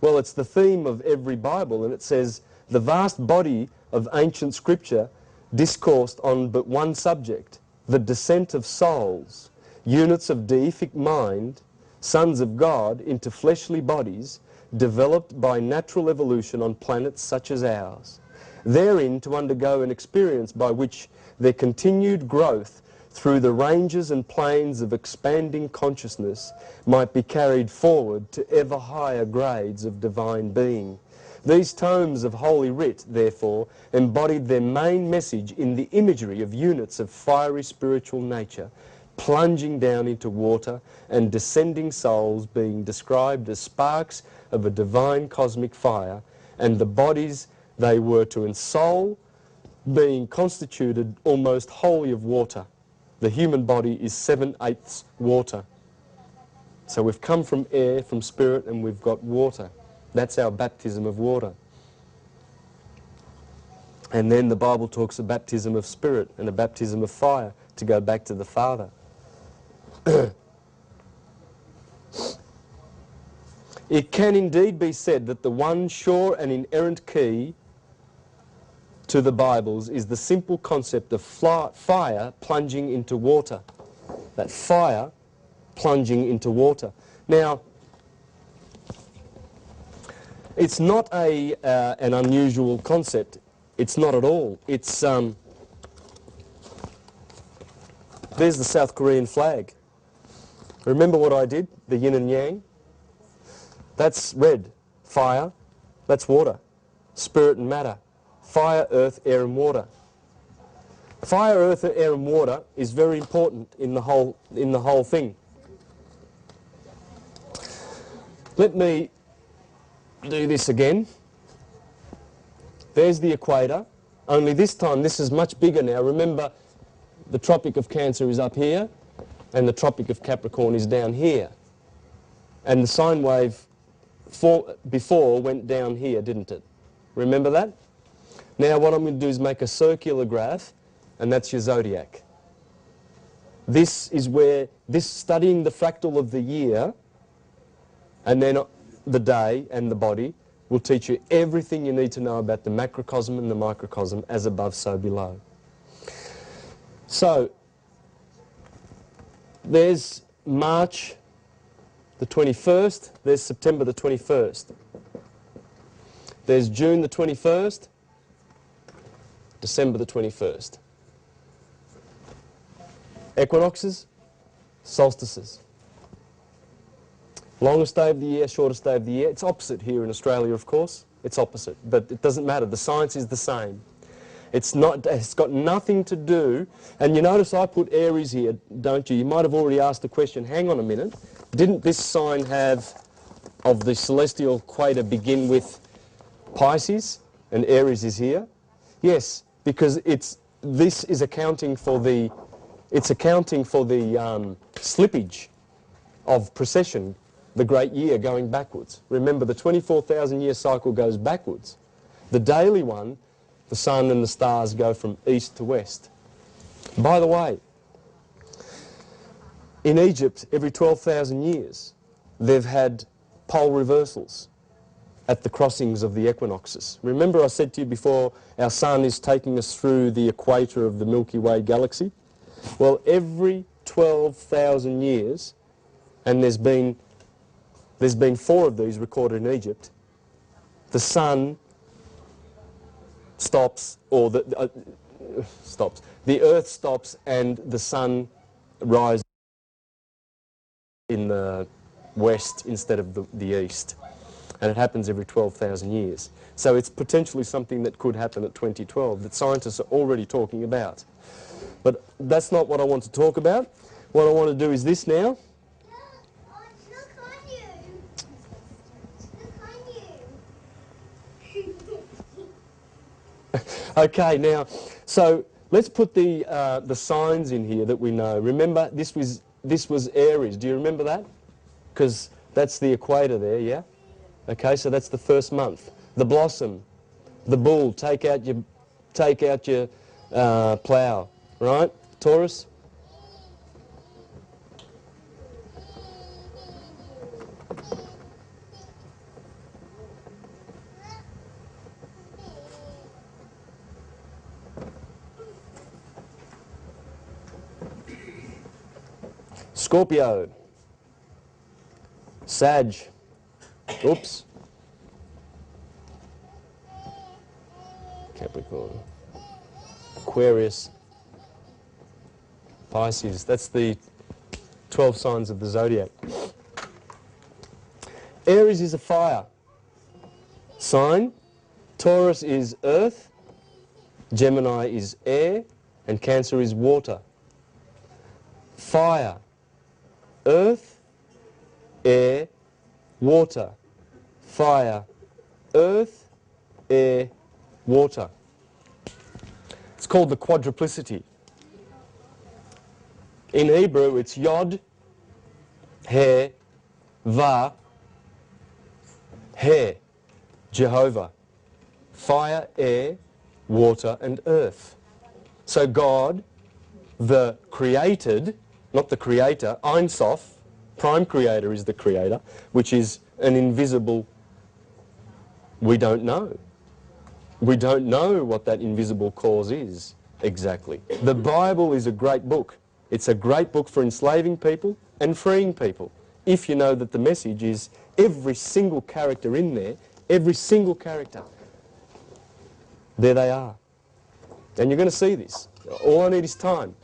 Well, it's the theme of every Bible, and it says, the vast body of ancient scripture discoursed on but one subject, the descent of souls, units of deific mind, sons of God, into fleshly bodies, developed by natural evolution on planets such as ours, therein to undergo an experience by which their continued growth through the ranges and planes of expanding consciousness might be carried forward to ever higher grades of divine being. These tomes of Holy Writ, therefore, embodied their main message in the imagery of units of fiery spiritual nature, plunging down into water, and descending souls being described as sparks of a divine cosmic fire, and the bodies they were to ensoul being constituted almost wholly of water. The human body is 7/8 water. So we've come from air, from spirit, and we've got water. That's our baptism of water. And then the Bible talks of baptism of spirit and a baptism of fire, to go back to the Father. It can indeed be said that the one sure and inerrant key to the Bibles is the simple concept of fire plunging into water. That fire plunging into water. Now, it's not an unusual concept. It's not at all. It's there's the South Korean flag. Remember what I did? The yin and yang? That's red. Fire. That's water. Spirit and matter. Fire, earth, air and water. Fire, earth, air and water is very important in the whole thing. Let me do this again. There's the equator, only this time this is much bigger now. Remember, the Tropic of Cancer is up here and the Tropic of Capricorn is down here. And the sine wave before went down here, didn't it? Remember that? Now what I'm going to do is make a circular graph, and that's your zodiac. This is where, studying the fractal of the year, and then the day and the body, will teach you everything you need to know about the macrocosm and the microcosm, as above, so below. So, there's March the 21st, there's September the 21st. There's June the 21st, December the 21st. Equinoxes, solstices. Longest day of the year, shortest day of the year. It's opposite here in Australia, of course. It's opposite, but it doesn't matter. The science is the same. It's got nothing to do, and you notice I put Aries here, don't you? You might have already asked the question, hang on a minute, didn't this sign of the celestial equator begin with Pisces, and Aries is here? Yes, because this is accounting for the slippage of precession, the great year going backwards. Remember, the 24,000 year cycle goes backwards. The daily one, the sun and the stars go from east to west. By the way, in Egypt, every 12,000 years, they've had pole reversals at the crossings of the equinoxes. Remember I said to you before, our sun is taking us through the equator of the Milky Way galaxy? Well, every 12,000 years, and there's been 4 of these recorded in Egypt, the sun stops, or the earth stops and the sun rises in the west instead of the east. And it happens every 12,000 years. So it's potentially something that could happen at 2012 that scientists are already talking about. But that's not what I want to talk about. What I want to do is this now. Look on you. Okay, now, so let's put the signs in here that we know. Remember, this was Aries. Do you remember that? Because that's the equator there, yeah? Okay, so that's the first month. The blossom, the bull, take out your plough, right? Taurus. Scorpio. Sag. Oops. Capricorn. Aquarius. Pisces. That's the 12 signs of the zodiac. Aries is a fire sign. Taurus is earth. Gemini is air. And Cancer is water. Fire. Earth. Air. Water. Fire. Earth. Air. Water. It's called the quadruplicity. In Hebrew, it's Yod, He, Va, He, Jehovah. Fire, air, water, and earth. So God, the created, not the creator, Ein Sof, prime creator is the creator, which is an invisible, we don't know. We don't know what that invisible cause is exactly. The Bible is a great book. It's a great book for enslaving people and freeing people. If you know that the message is every single character in there, every single character, there they are. And you're going to see this. All I need is time.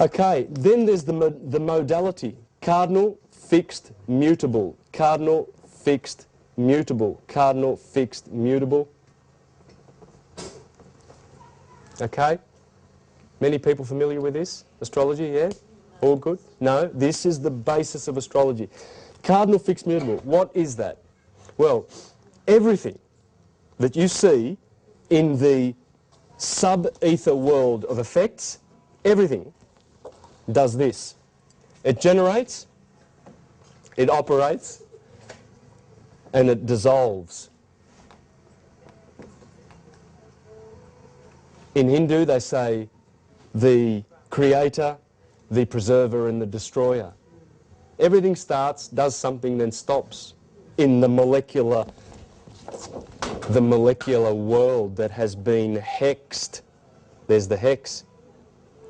Okay, then there's the modality. Cardinal, fixed, mutable. Cardinal, fixed, mutable. Cardinal, fixed, mutable. Okay? Many people familiar with this? Astrology, yeah? All good? No, this is the basis of astrology. Cardinal, fixed, mutable. What is that? Well, everything that you see in the sub-ether world of effects, everything does this. It generates, it operates, and it dissolves. In Hindu, they say the creator, the preserver, and the destroyer. Everything starts, does something, then stops in the molecular world that has been hexed. There's the hex,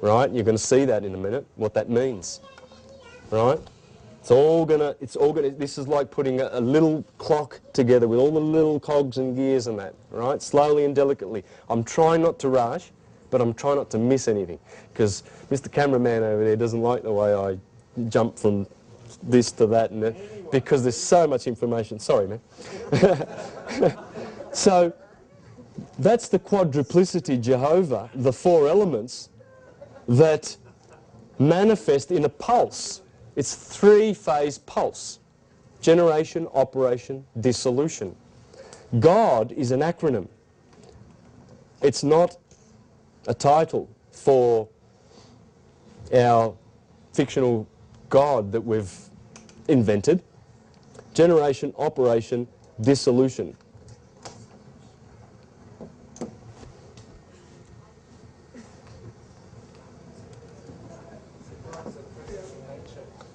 right? You're going to see that in a minute, what that means, right? This is like putting a little clock together with all the little cogs and gears and that, right? Slowly and delicately. I'm trying not to rush, but I'm trying not to miss anything, because Mr. Cameraman over there doesn't like the way I jump from this to that and that, because there's so much information. Sorry, man. So that's the quadruplicity Jehovah, the four elements that manifest in a pulse. It's three-phase pulse: generation, operation, dissolution. God is an acronym. It's not a title for our fictional God that we've invented. Generation, operation, dissolution.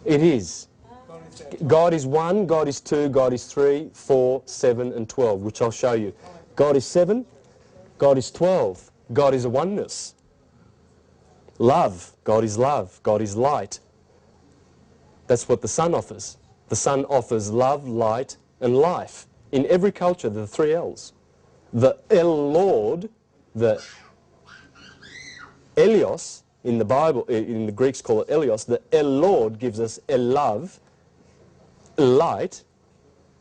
It is. God is 1, God is 2, God is 3, 4, 7 and 12, which I'll show you. God is 7, God is 12, God is a oneness. Love, God is love, God is light. That's what the sun offers. The sun offers love, light and life. In every culture, there are 3 L's. The El Lord, the Elios, in the Bible, in the Greeks call it Elios, the El Lord gives us El love, light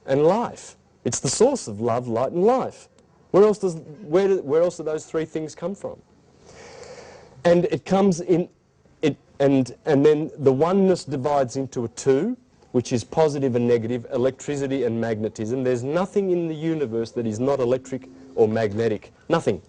and life. It's the source of love, light and life. Where else do those 3 things come from? And it comes in, and then the oneness divides into a 2, which is positive and negative, electricity and magnetism. There's nothing in the universe that is not electric or magnetic. Nothing.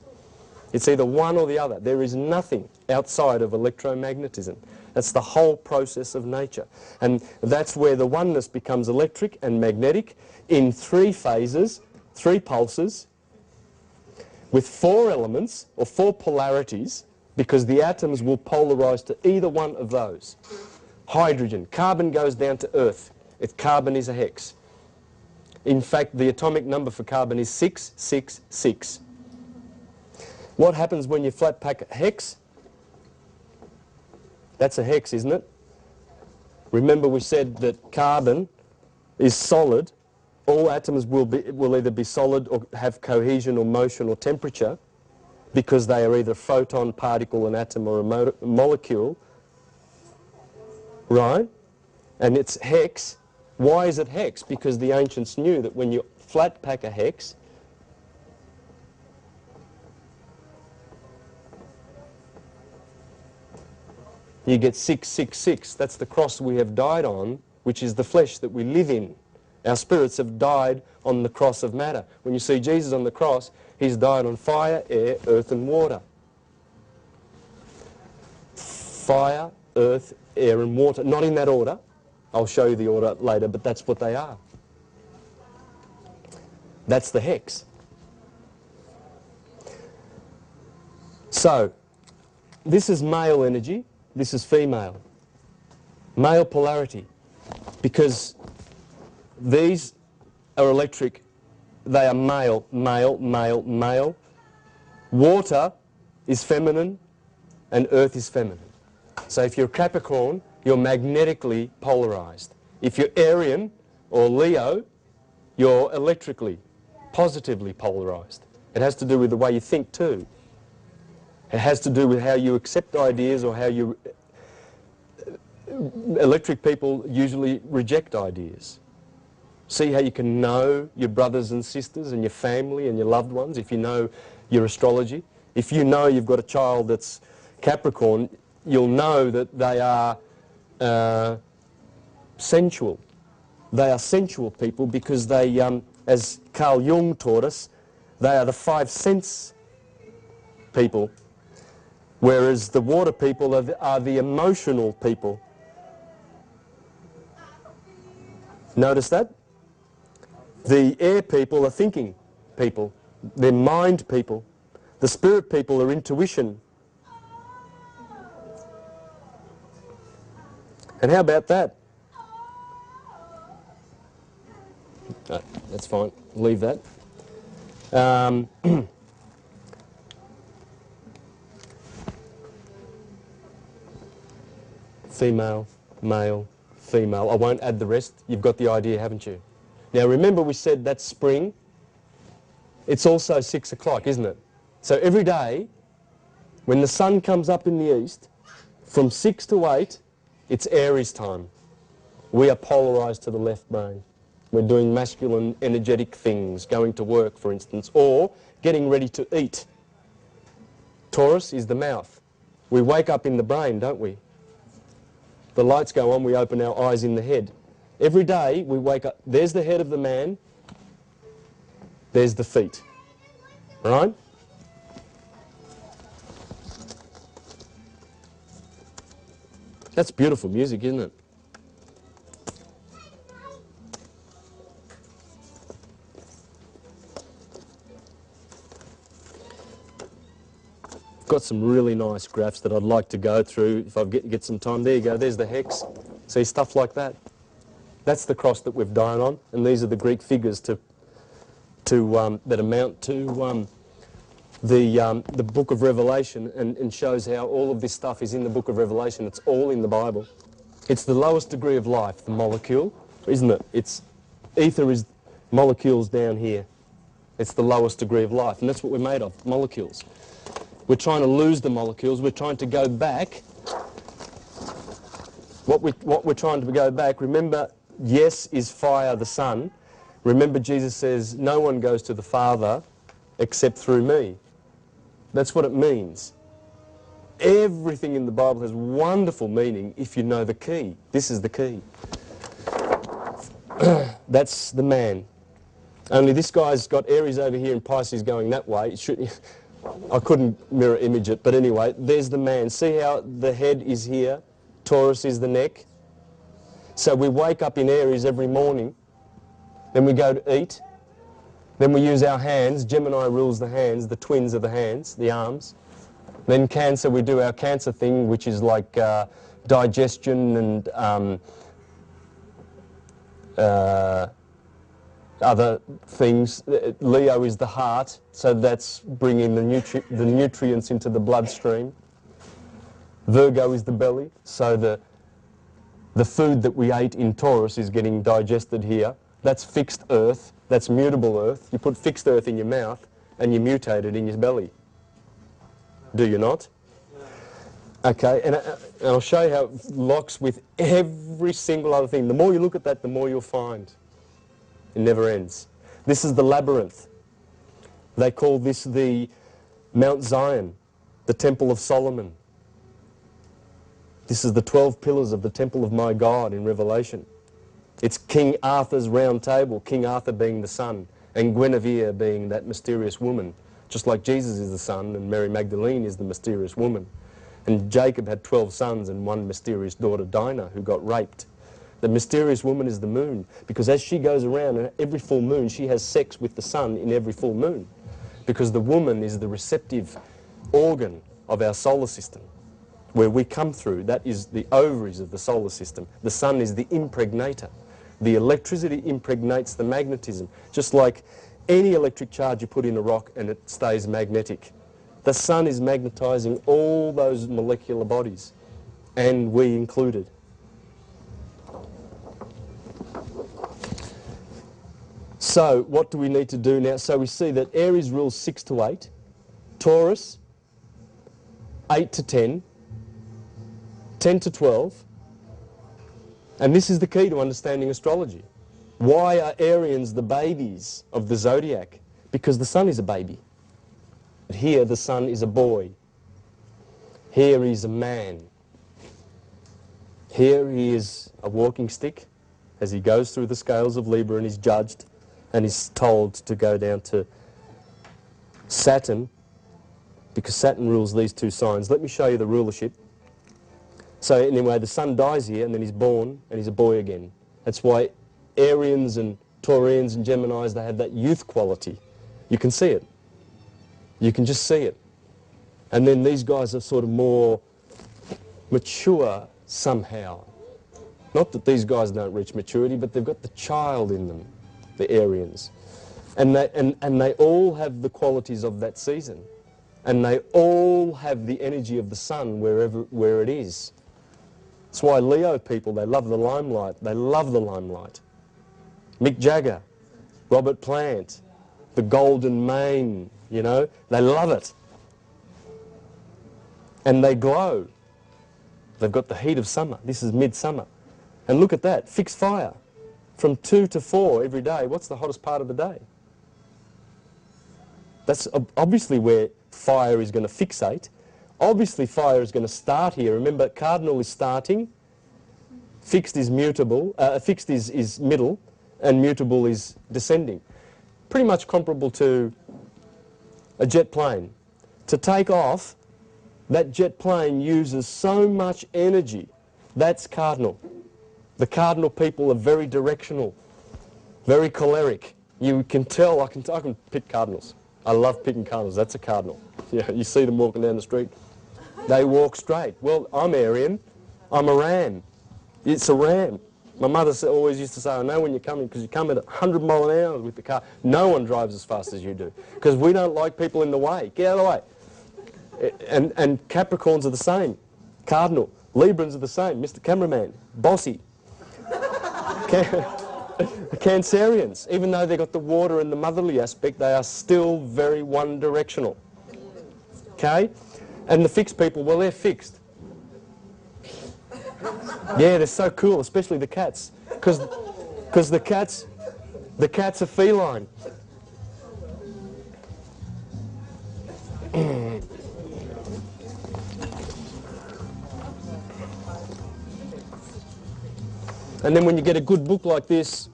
It's either one or the other. There is nothing outside of electromagnetism. That's the whole process of nature. And that's where the oneness becomes electric and magnetic in 3 phases, 3 pulses, with 4 elements or 4 polarities, because the atoms will polarize to either one of those. Hydrogen, carbon goes down to Earth. If carbon is a hex. In fact, the atomic number for carbon is 666. What happens when you flat pack a hex? That's a hex, isn't it? Remember we said that carbon is solid. All atoms will either be solid or have cohesion or motion or temperature, because they are either photon, particle, an atom or a molecule. Right? And it's hex. Why is it hex? Because the ancients knew that when you flat pack a hex, you get 666. That's the cross we have died on, which is the flesh that we live in. Our spirits have died on the cross of matter. When you see Jesus on the cross, he's died on fire, air, earth and water. Fire, earth, air and water. Not in that order. I'll show you the order later, but that's what they are. That's the hex. So, this is male energy. This is female. Male polarity. Because these are electric. They are male, male, male, male. Water is feminine and earth is feminine. So if you're Capricorn, you're magnetically polarized. If you're Arian or Leo, you're electrically, positively polarized. It has to do with the way you think too. It has to do with how you accept ideas or how you... Electric people usually reject ideas. See how you can know your brothers and sisters and your family and your loved ones if you know your astrology. If you know you've got a child that's Capricorn, you'll know that they are sensual. They are sensual people because they, as Carl Jung taught us, they are the 5 sense people, whereas the water people are the emotional people. Notice that? The air people are thinking people. They're mind people. The spirit people are intuition. And how about that? No, that's fine. Leave that. Female, male, female. I won't add the rest. You've got the idea, haven't you? Now remember we said that's spring. It's also 6 o'clock, isn't it? So every day, when the sun comes up in the east, from 6 to 8, it's Aries time. We are polarised to the left brain. We're doing masculine, energetic things, going to work, for instance, or getting ready to eat. Taurus is the mouth. We wake up in the brain, don't we? The lights go on, we open our eyes in the head. Every day we wake up, there's the head of the man, there's the feet. Right? That's beautiful music, isn't it? Got some really nice graphs that I'd like to go through if I get some time. There you go, there's the hex. See, stuff like that. That's the cross that we've died on, and these are the Greek figures that amount to the book of Revelation, and shows how all of this stuff is in the book of Revelation. It's all in the Bible. It's the lowest degree of life, the molecule, isn't it? It's ether is molecules down here. It's the lowest degree of life, and that's what we're made of, molecules. We're trying to lose the molecules. We're trying to go back. What we're trying to go back, remember, yes is fire, the sun. Remember Jesus says, no one goes to the Father except through me. That's what it means. Everything in the Bible has wonderful meaning if you know the key. This is the key. That's the man. Only this guy's got Aries over here and Pisces going that way. I couldn't mirror image it, but anyway, there's the man. See how the head is here, Taurus is the neck. So we wake up in Aries every morning, then we go to eat, then we use our hands. Gemini rules the hands, the twins of the hands, the arms. Then Cancer, we do our Cancer thing, which is like digestion and other things. Leo is the heart, so that's bringing the nutrients into the bloodstream. Virgo is the belly, so the food that we ate in Taurus is getting digested here. That's fixed earth, that's mutable earth. You put fixed earth in your mouth and you mutate it in your belly. Do you not? Okay, and I'll show you how it locks with every single other thing. The more you look at that, the more you'll find. It never ends. This is the labyrinth. They call this the Mount Zion, the Temple of Solomon. This is the 12 pillars of the Temple of my God in Revelation. It's King Arthur's round table, King Arthur being the sun, and Guinevere being that mysterious woman, just like Jesus is the son and Mary Magdalene is the mysterious woman. And Jacob had 12 sons and one mysterious daughter, Dinah, who got raped. The mysterious woman is the moon, because as she goes around, and every full moon, she has sex with the sun in every full moon, because the woman is the receptive organ of our solar system. Where we come through, that is the ovaries of the solar system. The sun is the impregnator. The electricity impregnates the magnetism, just like any electric charge you put in a rock and it stays magnetic. The sun is magnetizing all those molecular bodies, and we included. So what do we need to do now? So we see that Aries rules 6 to 8, Taurus 8 to 10, 10 to 12, and this is the key to understanding astrology. Why are Arians the babies of the zodiac? Because the sun is a baby. Here the sun is a boy. Here he's a man. Here he is a walking stick as he goes through the scales of Libra and is judged and is told to go down to Saturn, because Saturn rules these two signs. Let me show you the rulership. So anyway, the sun dies here and then he's born and he's a boy again. That's why Arians and Taurians and Geminis, they have that youth quality. You can see it. You can just see it. And then these guys are sort of more mature somehow. Not that these guys don't reach maturity, but they've got the child in them, the Arians. And they all have the qualities of that season. And they all have the energy of the sun where it is. That's why Leo people, they love the limelight. They love the limelight. Mick Jagger, Robert Plant, the golden mane, you know, they love it. And they glow. They've got the heat of summer. This is midsummer. And look at that, fixed fire. From 2 to 4 every day. What's the hottest part of the day? That's obviously where fire is going to fixate. Obviously fire is going to start here. Remember, cardinal is starting, fixed is mutable, fixed is middle, and mutable is descending. Pretty much comparable to a jet plane. To take off, that jet plane uses so much energy. That's cardinal. The cardinal people are very directional, very choleric. You can tell, I can pick cardinals. I love picking cardinals. That's a cardinal. Yeah, you see them walking down the street. They walk straight. Well, I'm Aryan. I'm a ram. It's a ram. My mother always used to say, I know when you're coming because you come at 100 miles an hour with the car. No one drives as fast as you do because we don't like people in the way. Get out of the way. And Capricorns are the same. Cardinal. Librans are the same. Mr. Cameraman. Bossy. Cancerians, even though they've got the water and the motherly aspect, they are still very one-directional. Okay? And the fixed people, well, they're fixed. Yeah, they're so cool, especially the cats. Because the cats are feline. And then when you get a good book like this,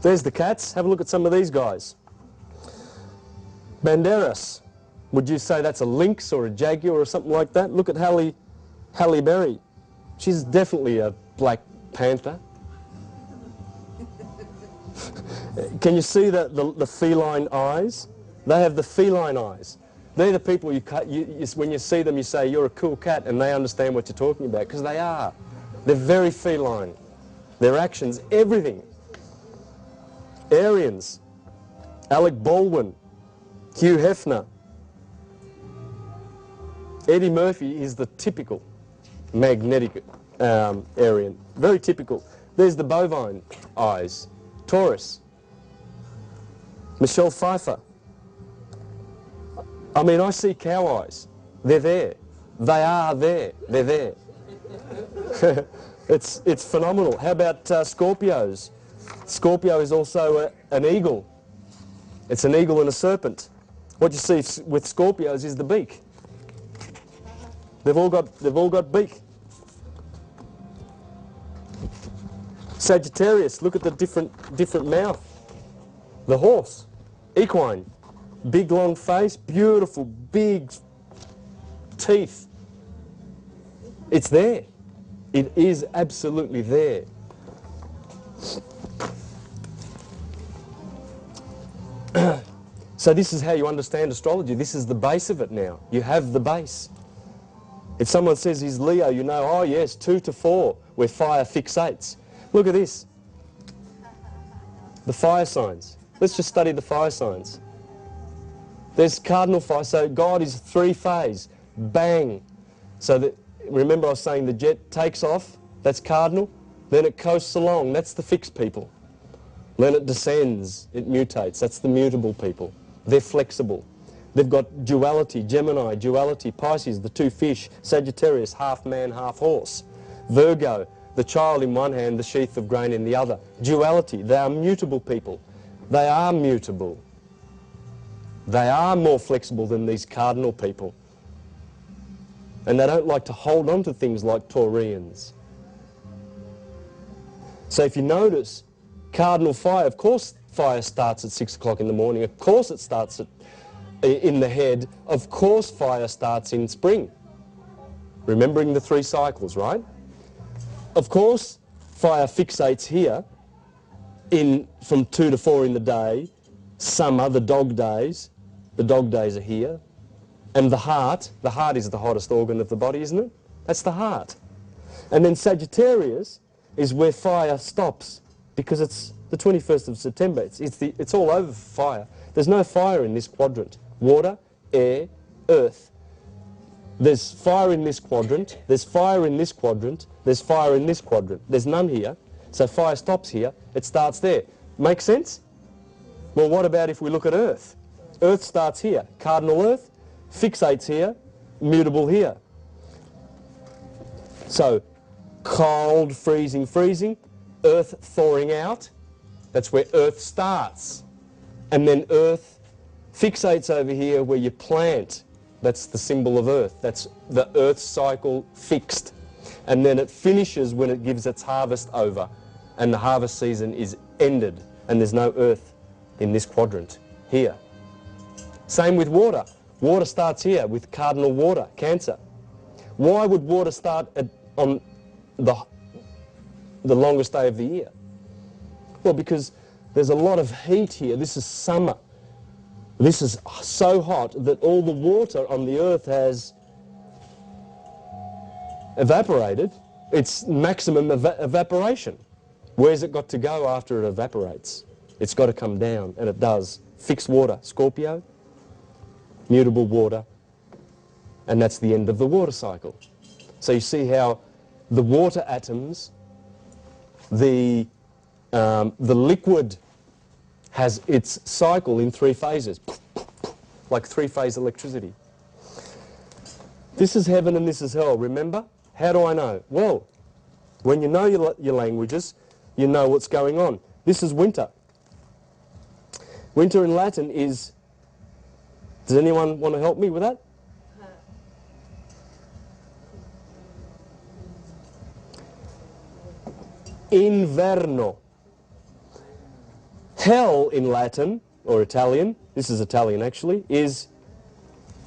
there's the cats. Have a look at some of these guys. Banderas. Would you say that's a lynx or a jaguar or something like that? Look at Halle Berry. She's definitely a black panther. Can you see the feline eyes? They have the feline eyes. They're the people when you see them, you say, you're a cool cat, and they understand what you're talking about, because they are. They're very feline. Their actions, everything. Aryans, Alec Baldwin, Hugh Hefner. Eddie Murphy is the typical magnetic Aryan. Very typical. There's the bovine eyes. Taurus. Michelle Pfeiffer. I mean, I see cow eyes. They're there. They are there. They're there. It's phenomenal. How about Scorpios? Scorpio is also an eagle. It's an eagle and a serpent. What you see with Scorpios is the beak. They've all got beak. Sagittarius, look at the different mouth. The horse, equine, big long face, beautiful big teeth. It's there. It is absolutely there. So this is how you understand astrology. This is the base of it now. You have the base. If someone says he's Leo, you know, oh yes, 2 to 4, where fire fixates. Look at this. The fire signs. Let's just study the fire signs. There's cardinal fire, so God is 3-phase. Bang. So that, remember I was saying the jet takes off, that's cardinal, then it coasts along, that's the fixed people. Then it descends, it mutates, that's the mutable people. They're flexible. They've got duality, Gemini, duality, Pisces, the 2 fish, Sagittarius, half man, half horse. Virgo, the child in one hand, the sheath of grain in the other. Duality, they are mutable people. They are mutable. They are more flexible than these cardinal people. And they don't like to hold on to things like Taurians. So if you notice, cardinal fire, of course fire starts at 6 o'clock in the morning. Of course it starts in the head. Of course fire starts in spring. Remembering the 3 cycles, right? Of course fire fixates here from 2 to 4 in the day. Some other dog days. The dog days are here. And the heart is the hottest organ of the body, isn't it? That's the heart. And then Sagittarius is where fire stops, because it's the 21st of September. It's all over fire. There's no fire in this quadrant. Water, air, earth. There's fire in this quadrant, there's fire in this quadrant, there's fire in this quadrant. There's none here, so fire stops here, it starts there. Make sense? Well, what about if we look at Earth? Earth starts here, cardinal Earth, fixates here, mutable here. So, cold, freezing, freezing, Earth thawing out, that's where Earth starts. And then Earth fixates over here where you plant. That's the symbol of Earth. That's the Earth cycle fixed. And then it finishes when it gives its harvest over. And the harvest season is ended. And there's no Earth in this quadrant here. Same with water. Water starts here with cardinal water, Cancer. Why would water start on the longest day of the year? Well, because there's a lot of heat here. This is summer. This is so hot that all the water on the earth has evaporated. It's maximum evaporation. Where's it got to go after it evaporates? It's got to come down, and it does. Fixed water, Scorpio, mutable water, and that's the end of the water cycle. So you see how the water atoms, the liquid has its cycle in 3 phases, like 3-phase electricity. This is heaven and this is hell, remember? How do I know? Well, when you know your languages, you know what's going on. This is winter. Winter in Latin is, does anyone want to help me with that? Inverno. Hell in Latin, or Italian, this is Italian actually, is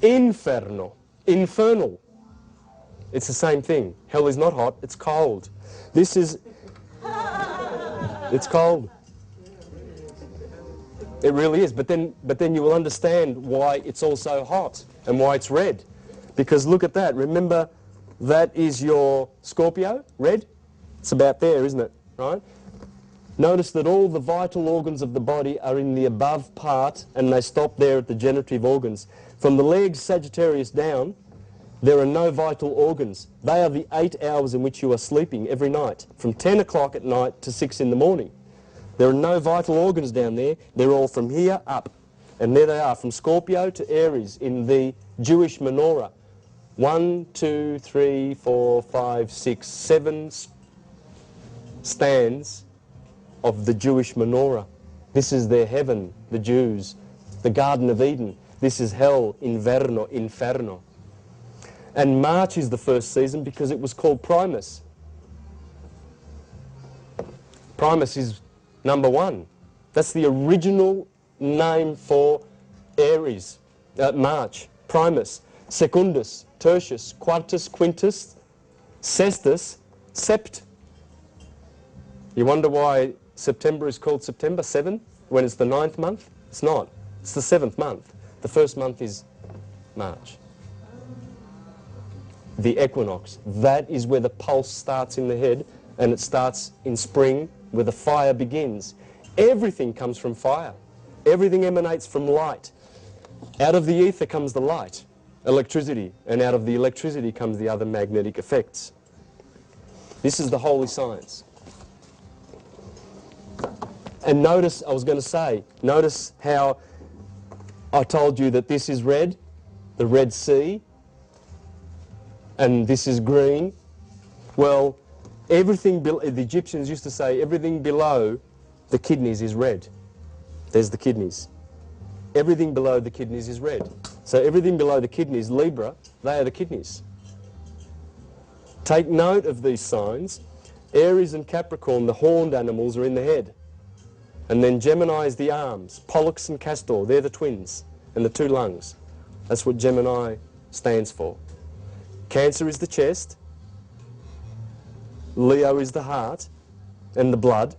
inferno, infernal. It's the same thing. Hell is not hot, it's cold. This is, it's cold. It really is, but then you will understand why it's also hot and why it's red. Because look at that, remember that is your Scorpio, red? It's about there, isn't it, right? Notice that all the vital organs of the body are in the above part and they stop there at the generative organs. From the legs, Sagittarius down, there are no vital organs. They are the 8 hours in which you are sleeping every night, from 10 o'clock at night to 6 in the morning. There are no vital organs down there. They're all from here up. And there they are, from Scorpio to Aries in the Jewish menorah. 1, 2, 3, 4, 5, 6, 7 stands of the Jewish menorah. This is their heaven, the Jews, the Garden of Eden. This is hell, inverno, inferno. And March is the first season because it was called Primus. Primus is number 1. That's the original name for Aries, March. Primus, Secundus, Tertius, Quartus, Quintus, Sestus, Sept. You wonder why September is called September 7 when it's the 9th month? It's not. It's the 7th month. The first month is March. The equinox. That is where the pulse starts in the head, and it starts in spring where the fire begins. Everything comes from fire. Everything emanates from light. Out of the ether comes the light, electricity, and out of the electricity comes the other magnetic effects. This is the holy science. And notice, I was going to say, notice how I told you that this is red, the Red Sea, and this is green. Well, everything, the Egyptians used to say, everything below the kidneys is red. There's the kidneys. Everything below the kidneys is red. So everything below the kidneys, Libra, they are the kidneys. Take note of these signs. Aries and Capricorn, the horned animals, are in the head. And then Gemini is the arms. Pollux and Castor, they're the twins. And the 2 lungs. That's what Gemini stands for. Cancer is the chest. Leo is the heart and the blood.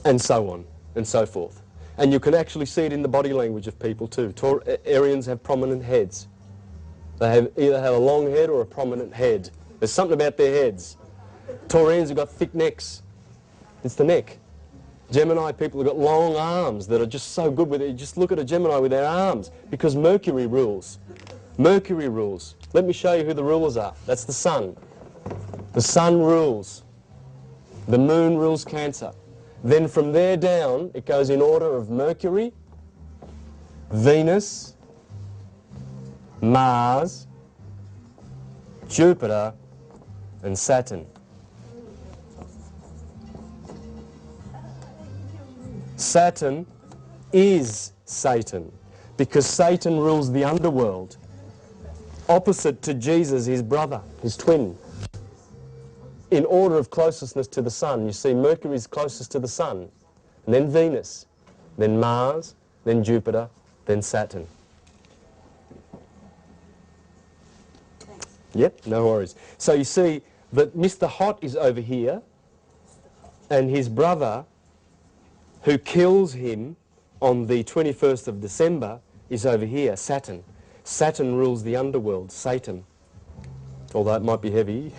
And so on and so forth. And you can actually see it in the body language of people too. Arians have prominent heads. They either have a long head or a prominent head. There's something about their heads. Taurians have got thick necks. It's the neck. Gemini people have got long arms that are just so good with it. Just look at a Gemini with their arms, because Mercury rules. Mercury rules. Let me show you who the rulers are. That's the sun. The sun rules. The moon rules Cancer. Then from there down, it goes in order of Mercury, Venus, Mars, Jupiter, and Saturn. Saturn is Satan, because Satan rules the underworld. Opposite to Jesus, his brother, his twin. In order of closeness to the sun, you see Mercury is closest to the sun, and then Venus, then Mars, then Jupiter, then Saturn. Yep, no worries. So you see that Mr. Hot is over here, and his brother, who kills him on the 21st of December, is over here, Saturn. Saturn rules the underworld, Satan. Although it might be heavy.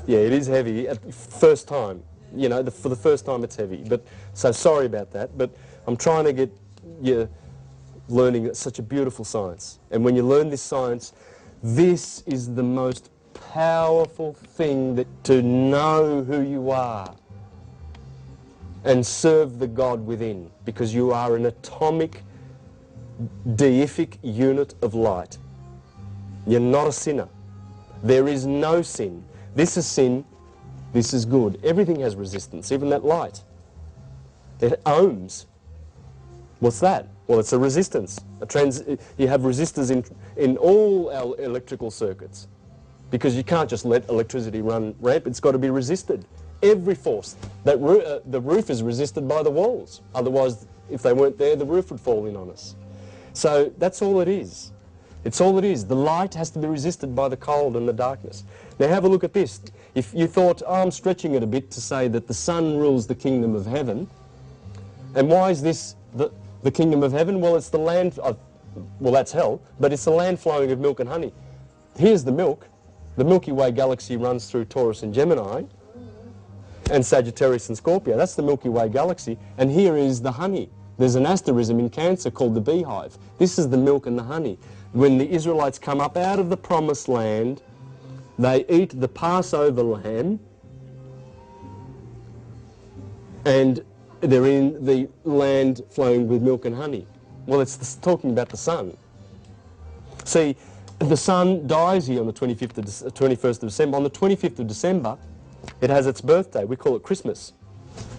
Yeah, it is heavy at first time. You know, for the first time it's heavy. But so sorry about that. But I'm trying to get you learning such a beautiful science. And when you learn this science, this is the most powerful thing that to know who you are and serve the God within, because you are an atomic, deific unit of light. You're not a sinner. There is no sin. This is sin, this is good. Everything has resistance, even that light. It ohms. What's that? Well, it's a resistance. You have resistors in all our electrical circuits, because you can't just let electricity run rampant. It's got to be resisted. Every force. The roof is resisted by the walls. Otherwise, if they weren't there, the roof would fall in on us. So that's all it is. It's all it is. The light has to be resisted by the cold and the darkness. Now have a look at this. If you thought, oh, I'm stretching it a bit to say that the sun rules the kingdom of heaven, and why is this the kingdom of heaven? Well, it's the land, well, that's hell, but it's the land flowing of milk and honey. Here's the milk. The Milky Way galaxy runs through Taurus and Gemini, and Sagittarius and Scorpio. That's the Milky Way galaxy. And here is the honey. There's an asterism in Cancer called the beehive. This is the milk and the honey. When the Israelites come up out of the promised land, they eat the Passover lamb, and they're in the land flowing with milk and honey. Well, it's talking about the sun. See, the sun dies here on the 21st of December. On the 25th of December, it has its birthday. We call it Christmas.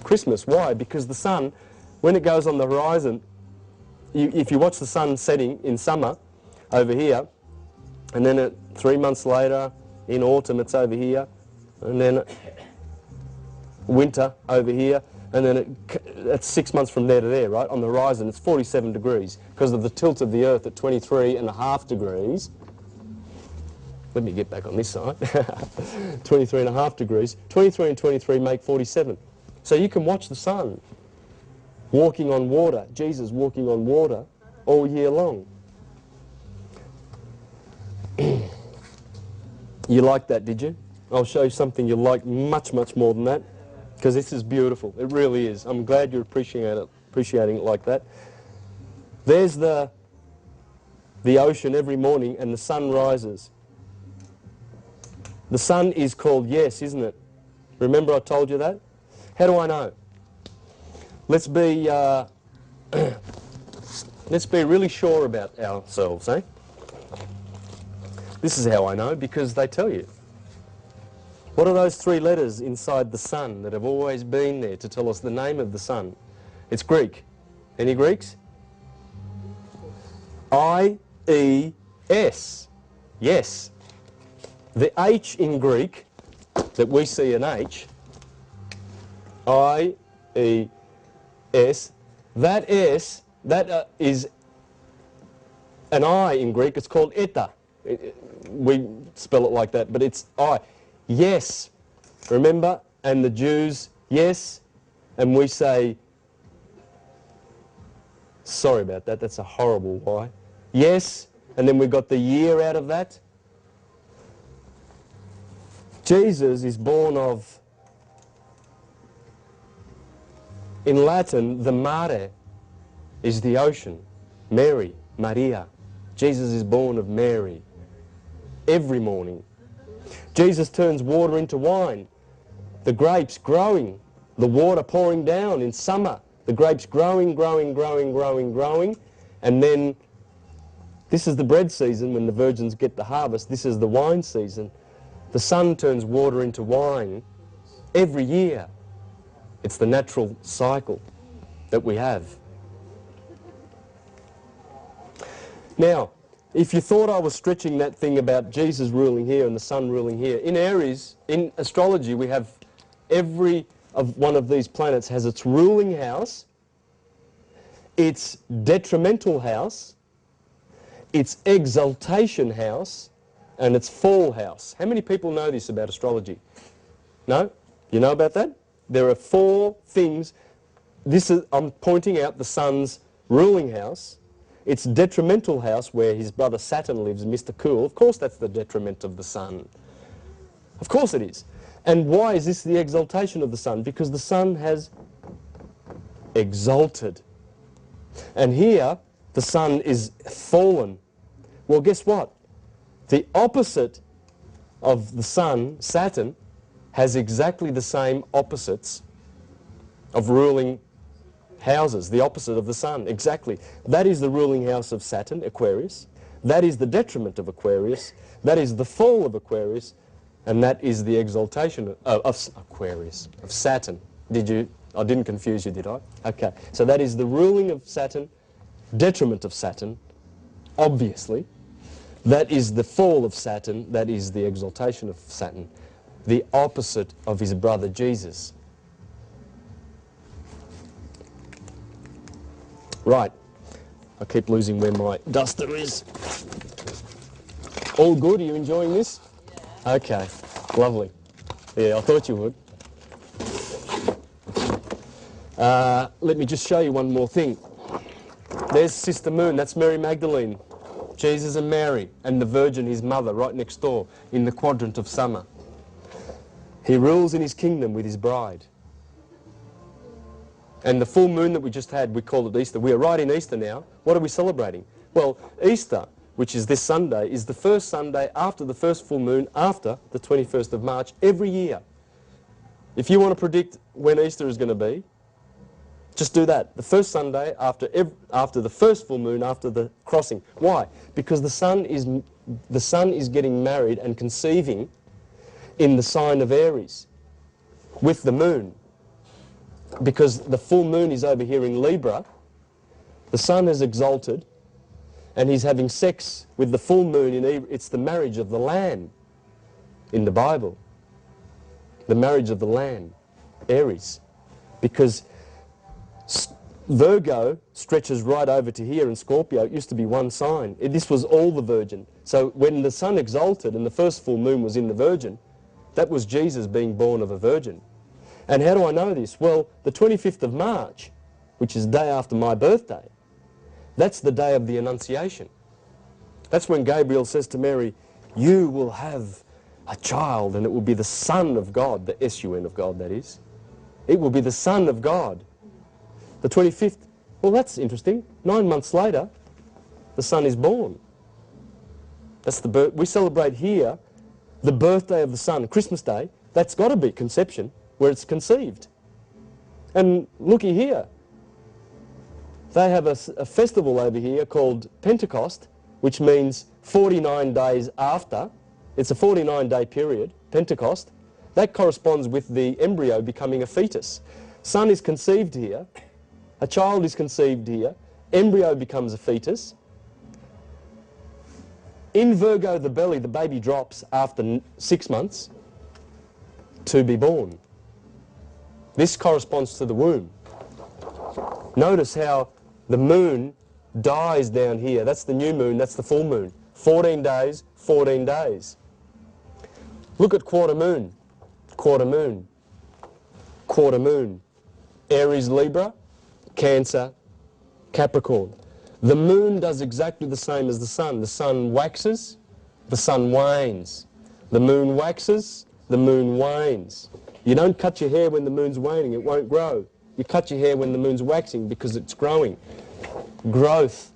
Christmas, why? Because the sun, when it goes on the horizon, if you watch the sun setting in summer over here, and then 3 months later, in autumn, it's over here, and then winter over here, and then it's 6 months from there to there, right? On the horizon, it's 47 degrees because of the tilt of the Earth at 23.5 degrees. Let me get back on this side. 23.5 degrees. 23 and 23 make 47. So you can watch the sun walking on water, Jesus walking on water all year long. You like that, did you? I'll show you something you'll like much, much more than that, because this is beautiful. It really is. I'm glad you're appreciating it like that. There's the ocean every morning, and the sun rises. The sun is called yes, isn't it? Remember I told you that? How do I know? Let's be really sure about ourselves, eh? This is how I know, because they tell you. What are those 3 letters inside the sun that have always been there to tell us the name of the sun? It's Greek. Any Greeks? I-E-S. Yes. The H in Greek, that we see an H, I-E-S, that S, that is an I in Greek. It's called eta. We spell it like that, but it's I. Yes. Remember? And the Jews, yes. And we say, sorry about that, that's a horrible Y. Yes. And then we've got the year out of that. Jesus is born of In Latin, the mare is the ocean. Mary, Maria. Jesus is born of Mary every morning. Jesus turns water into wine. The grapes growing, the water pouring down in summer. The grapes growing, growing, growing, growing, growing. And then this is the bread season when the virgins get the harvest. This is the wine season. The sun turns water into wine every year. It's the natural cycle that we have. Now, if you thought I was stretching that thing about Jesus ruling here and the sun ruling here, in Aries, in astrology, we have every one of these planets has its ruling house, its detrimental house, its exaltation house, and its fall house. How many people know this about astrology? No? You know about that? There are 4 things. I'm pointing out the sun's ruling house, its detrimental house where his brother Saturn lives, Mr. Cool. Of course that's the detriment of the sun. Of course it is. And why is this the exaltation of the sun? Because the sun has exalted. And here the sun is fallen. Well, guess what? The opposite of the sun, Saturn, has exactly the same opposites of ruling houses, the opposite of the sun, exactly. That is the ruling house of Saturn, Aquarius. That is the detriment of Aquarius. That is the fall of Aquarius. And that is the exaltation of Aquarius, of Saturn. I didn't confuse you, did I? Okay. So that is the ruling of Saturn, detriment of Saturn, obviously. That is the fall of Saturn. That is the exaltation of Saturn. The opposite of his brother Jesus. Right. I keep losing where my duster is. All good? Are you enjoying this? Yeah. Okay. Lovely. Yeah, I thought you would. Let me just show you one more thing. There's Sister Moon. That's Mary Magdalene. Jesus and Mary and the Virgin, his mother, right next door in the quadrant of summer. He rules in his kingdom with his bride. And the full moon that we just had, we call it Easter. We are right in Easter now. What are we celebrating? Well, Easter, which is this Sunday, is the first Sunday after the first full moon, after the 21st of March, every year. If you want to predict when Easter is going to be, just do that. The first Sunday after the first full moon, after the crossing. Why? Because the sun is getting married and conceiving in the sign of Aries with the moon. Because the full moon is over here in Libra, the sun has exalted and he's having sex with the full moon in it's the marriage of the Lamb in the Bible. The marriage of the Lamb, Aries. Because Virgo stretches right over to here, and Scorpio, it used to be one sign. This was all the Virgin. So when the sun exalted and the first full moon was in the Virgin, that was Jesus being born of a virgin. And how do I know this? Well, the 25th of March, which is the day after my birthday, that's the day of the Annunciation. That's when Gabriel says to Mary, you will have a child and it will be the Son of God, the S-U-N of God, that is. It will be the Son of God. The 25th, well, that's interesting. 9 months later, the Son is born. That's the birth. We celebrate here the birthday of the Son, Christmas Day. That's got to be conception, where it's conceived. And looky here. They have a festival over here called Pentecost, which means 49 days after. It's a 49-day period, Pentecost. That corresponds with the embryo becoming a fetus. Son is conceived here. A child is conceived here. Embryo becomes a fetus. In Virgo, the belly, the baby drops after 6 months to be born. This corresponds to the womb. Notice how the moon dies down here. That's the new moon, that's the full moon. 14 days, 14 days. Look at quarter moon, quarter moon, quarter moon. Aries, Libra, Cancer, Capricorn. The moon does exactly the same as the sun. The sun waxes, the sun wanes. The moon waxes, the moon wanes. You don't cut your hair when the moon's waning, it won't grow. You cut your hair when the moon's waxing because it's growing. Growth.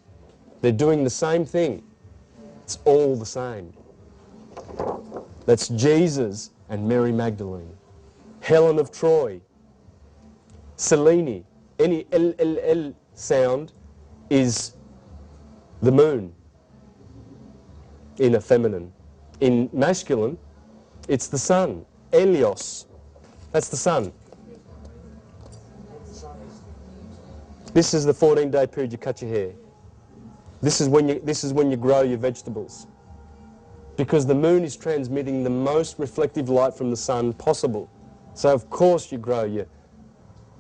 They're doing the same thing. It's all the same. That's Jesus and Mary Magdalene. Helen of Troy. Selene. Any L sound is the moon in a feminine. In masculine, it's the sun. Helios. That's the sun. This is the 14-day period you cut your hair. This is when you grow your vegetables. Because the moon is transmitting the most reflective light from the sun possible. So of course you grow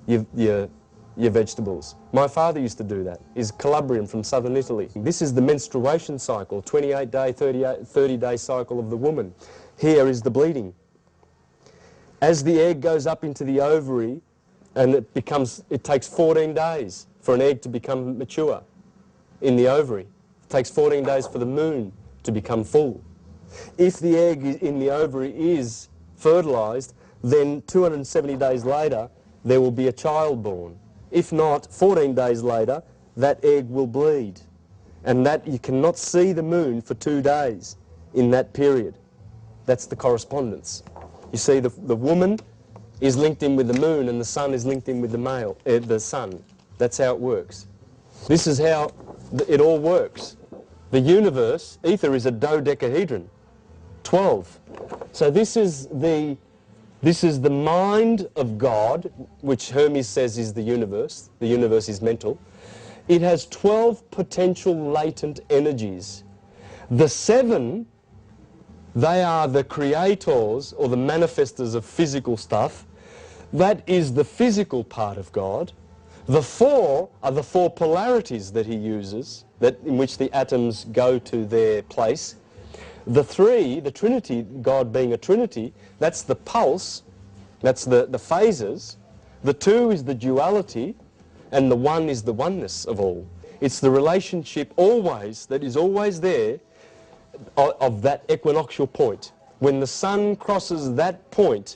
your vegetables. My father used to do that. He's Calabrian from southern Italy. This is the menstruation cycle, 28-day, 30-day cycle of the woman. Here is the bleeding. As the egg goes up into the ovary, and it takes 14 days for an egg to become mature in the ovary. It takes 14 days for the moon to become full. If the egg in the ovary is fertilized, then 270 days later, there will be a child born. If not, 14 days later, that egg will bleed. And that you cannot see the moon for 2 days in that period. That's the correspondence. You see, the woman is linked in with the moon and the sun is linked in with the sun. That's how it works. This is how it all works. The universe, ether, is a dodecahedron, 12. So this is the mind of God, which Hermes says is the universe. The universe is mental. It has 12 potential latent energies. The 7, they are the creators or the manifestors of physical stuff. That is the physical part of God. The 4 are the 4 polarities that he uses, in which the atoms go to their place. The 3, the Trinity, God being a Trinity, that's the pulse, that's the phases. The 2 is the duality, and the 1 is the oneness of all. It's the relationship always, that is always there, of that equinoctial point. When the sun crosses that point,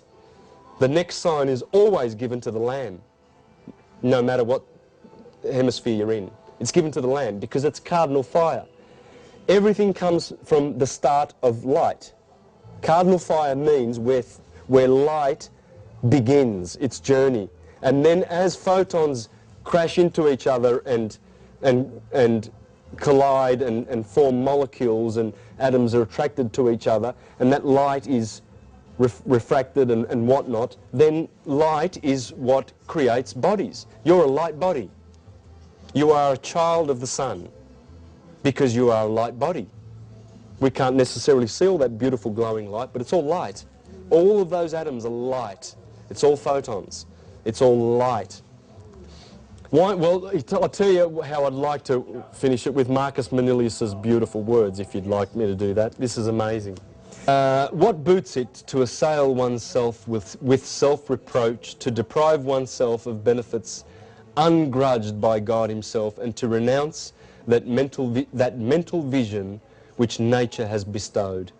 the next sign is always given to the Lamb, no matter what hemisphere you're in. It's given to the Lamb because it's cardinal fire. Everything comes from the start of light. Cardinal fire means where light begins its journey. And then as photons crash into each other and collide and form molecules, and atoms are attracted to each other, and that light is refracted and whatnot, then light is what creates bodies. You're a light body. You are a child of the sun because you are a light body. We can't necessarily see all that beautiful glowing light, but it's all light. All of those atoms are light. It's all photons. It's all light. Why? Well, I'll tell you how I'd like to finish it with Marcus Manilius's beautiful words, if you'd like me to do that. This is amazing. What boots it to assail oneself with self-reproach, to deprive oneself of benefits ungrudged by God himself, and to renounce that mental vision which nature has bestowed?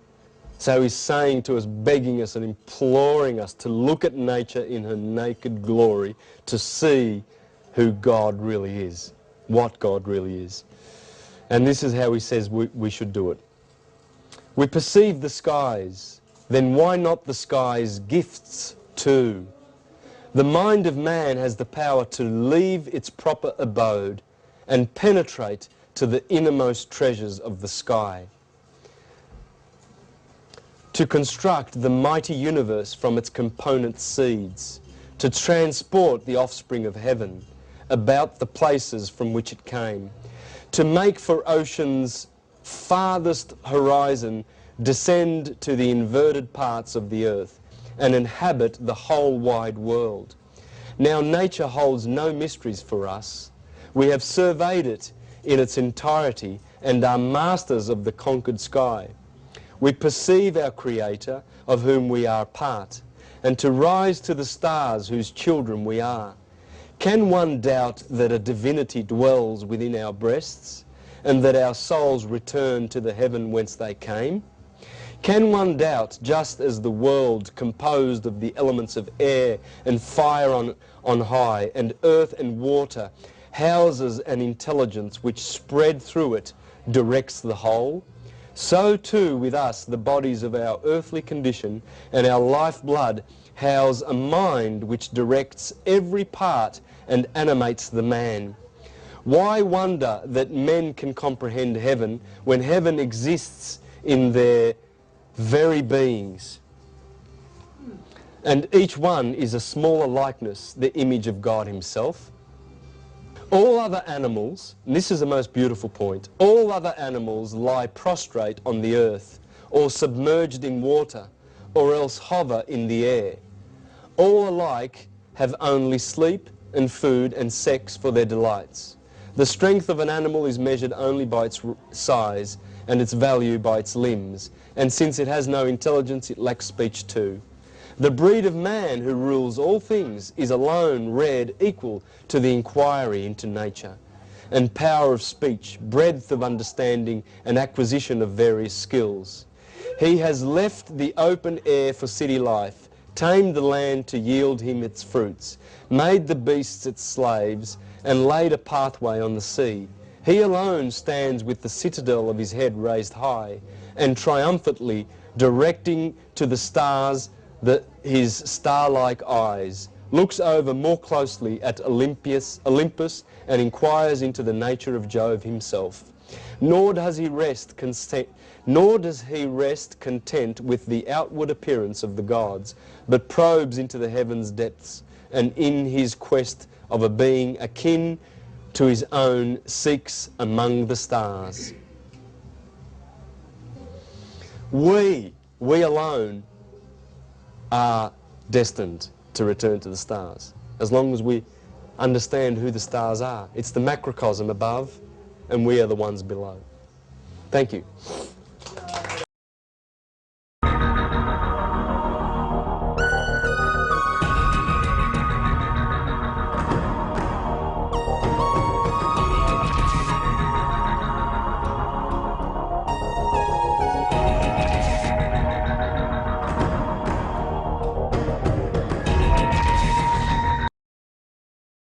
So he's saying to us, begging us and imploring us to look at nature in her naked glory, to see who God really is, what God really is. And this is how he says we should do it. We perceive the skies, then why not the skies' gifts too? The mind of man has the power to leave its proper abode and penetrate to the innermost treasures of the sky, to construct the mighty universe from its component seeds, to transport the offspring of heaven about the places from which it came, to make for ocean's farthest horizon descend to the inverted parts of the earth and inhabit the whole wide world. Now nature holds no mysteries for us. We have surveyed it in its entirety and are masters of the conquered sky. We perceive our Creator, of whom we are part, and to rise to the stars whose children we are. Can one doubt that a divinity dwells within our breasts, and that our souls return to the heaven whence they came? Can one doubt, just as the world composed of the elements of air and fire on high, and earth and water, houses an intelligence which spread through it directs the whole? So too with us the bodies of our earthly condition and our lifeblood house a mind which directs every part and animates the man. Why wonder that men can comprehend heaven when heaven exists in their very beings? And each one is a smaller likeness, the image of God himself. All other animals, and this is the most beautiful point, all other animals lie prostrate on the earth, or submerged in water, or else hover in the air. All alike have only sleep and food and sex for their delights. The strength of an animal is measured only by its size, and its value by its limbs, and since it has no intelligence, it lacks speech too. The breed of man who rules all things is alone read equal to the inquiry into nature, and power of speech, breadth of understanding, and acquisition of various skills. He has left the open air for city life, tamed the land to yield him its fruits, made the beasts its slaves, and laid a pathway on the sea. He alone stands with the citadel of his head raised high, and triumphantly directing to the stars his star-like eyes, looks over more closely at Olympus and inquires into the nature of Jove himself. Nor does he rest content with the outward appearance of the gods, but probes into the heavens' depths, and in his quest of a being akin to his own seeks among the stars. We alone are destined to return to the stars, as long as we understand who the stars are. It's the macrocosm above, and we are the ones below. Thank you.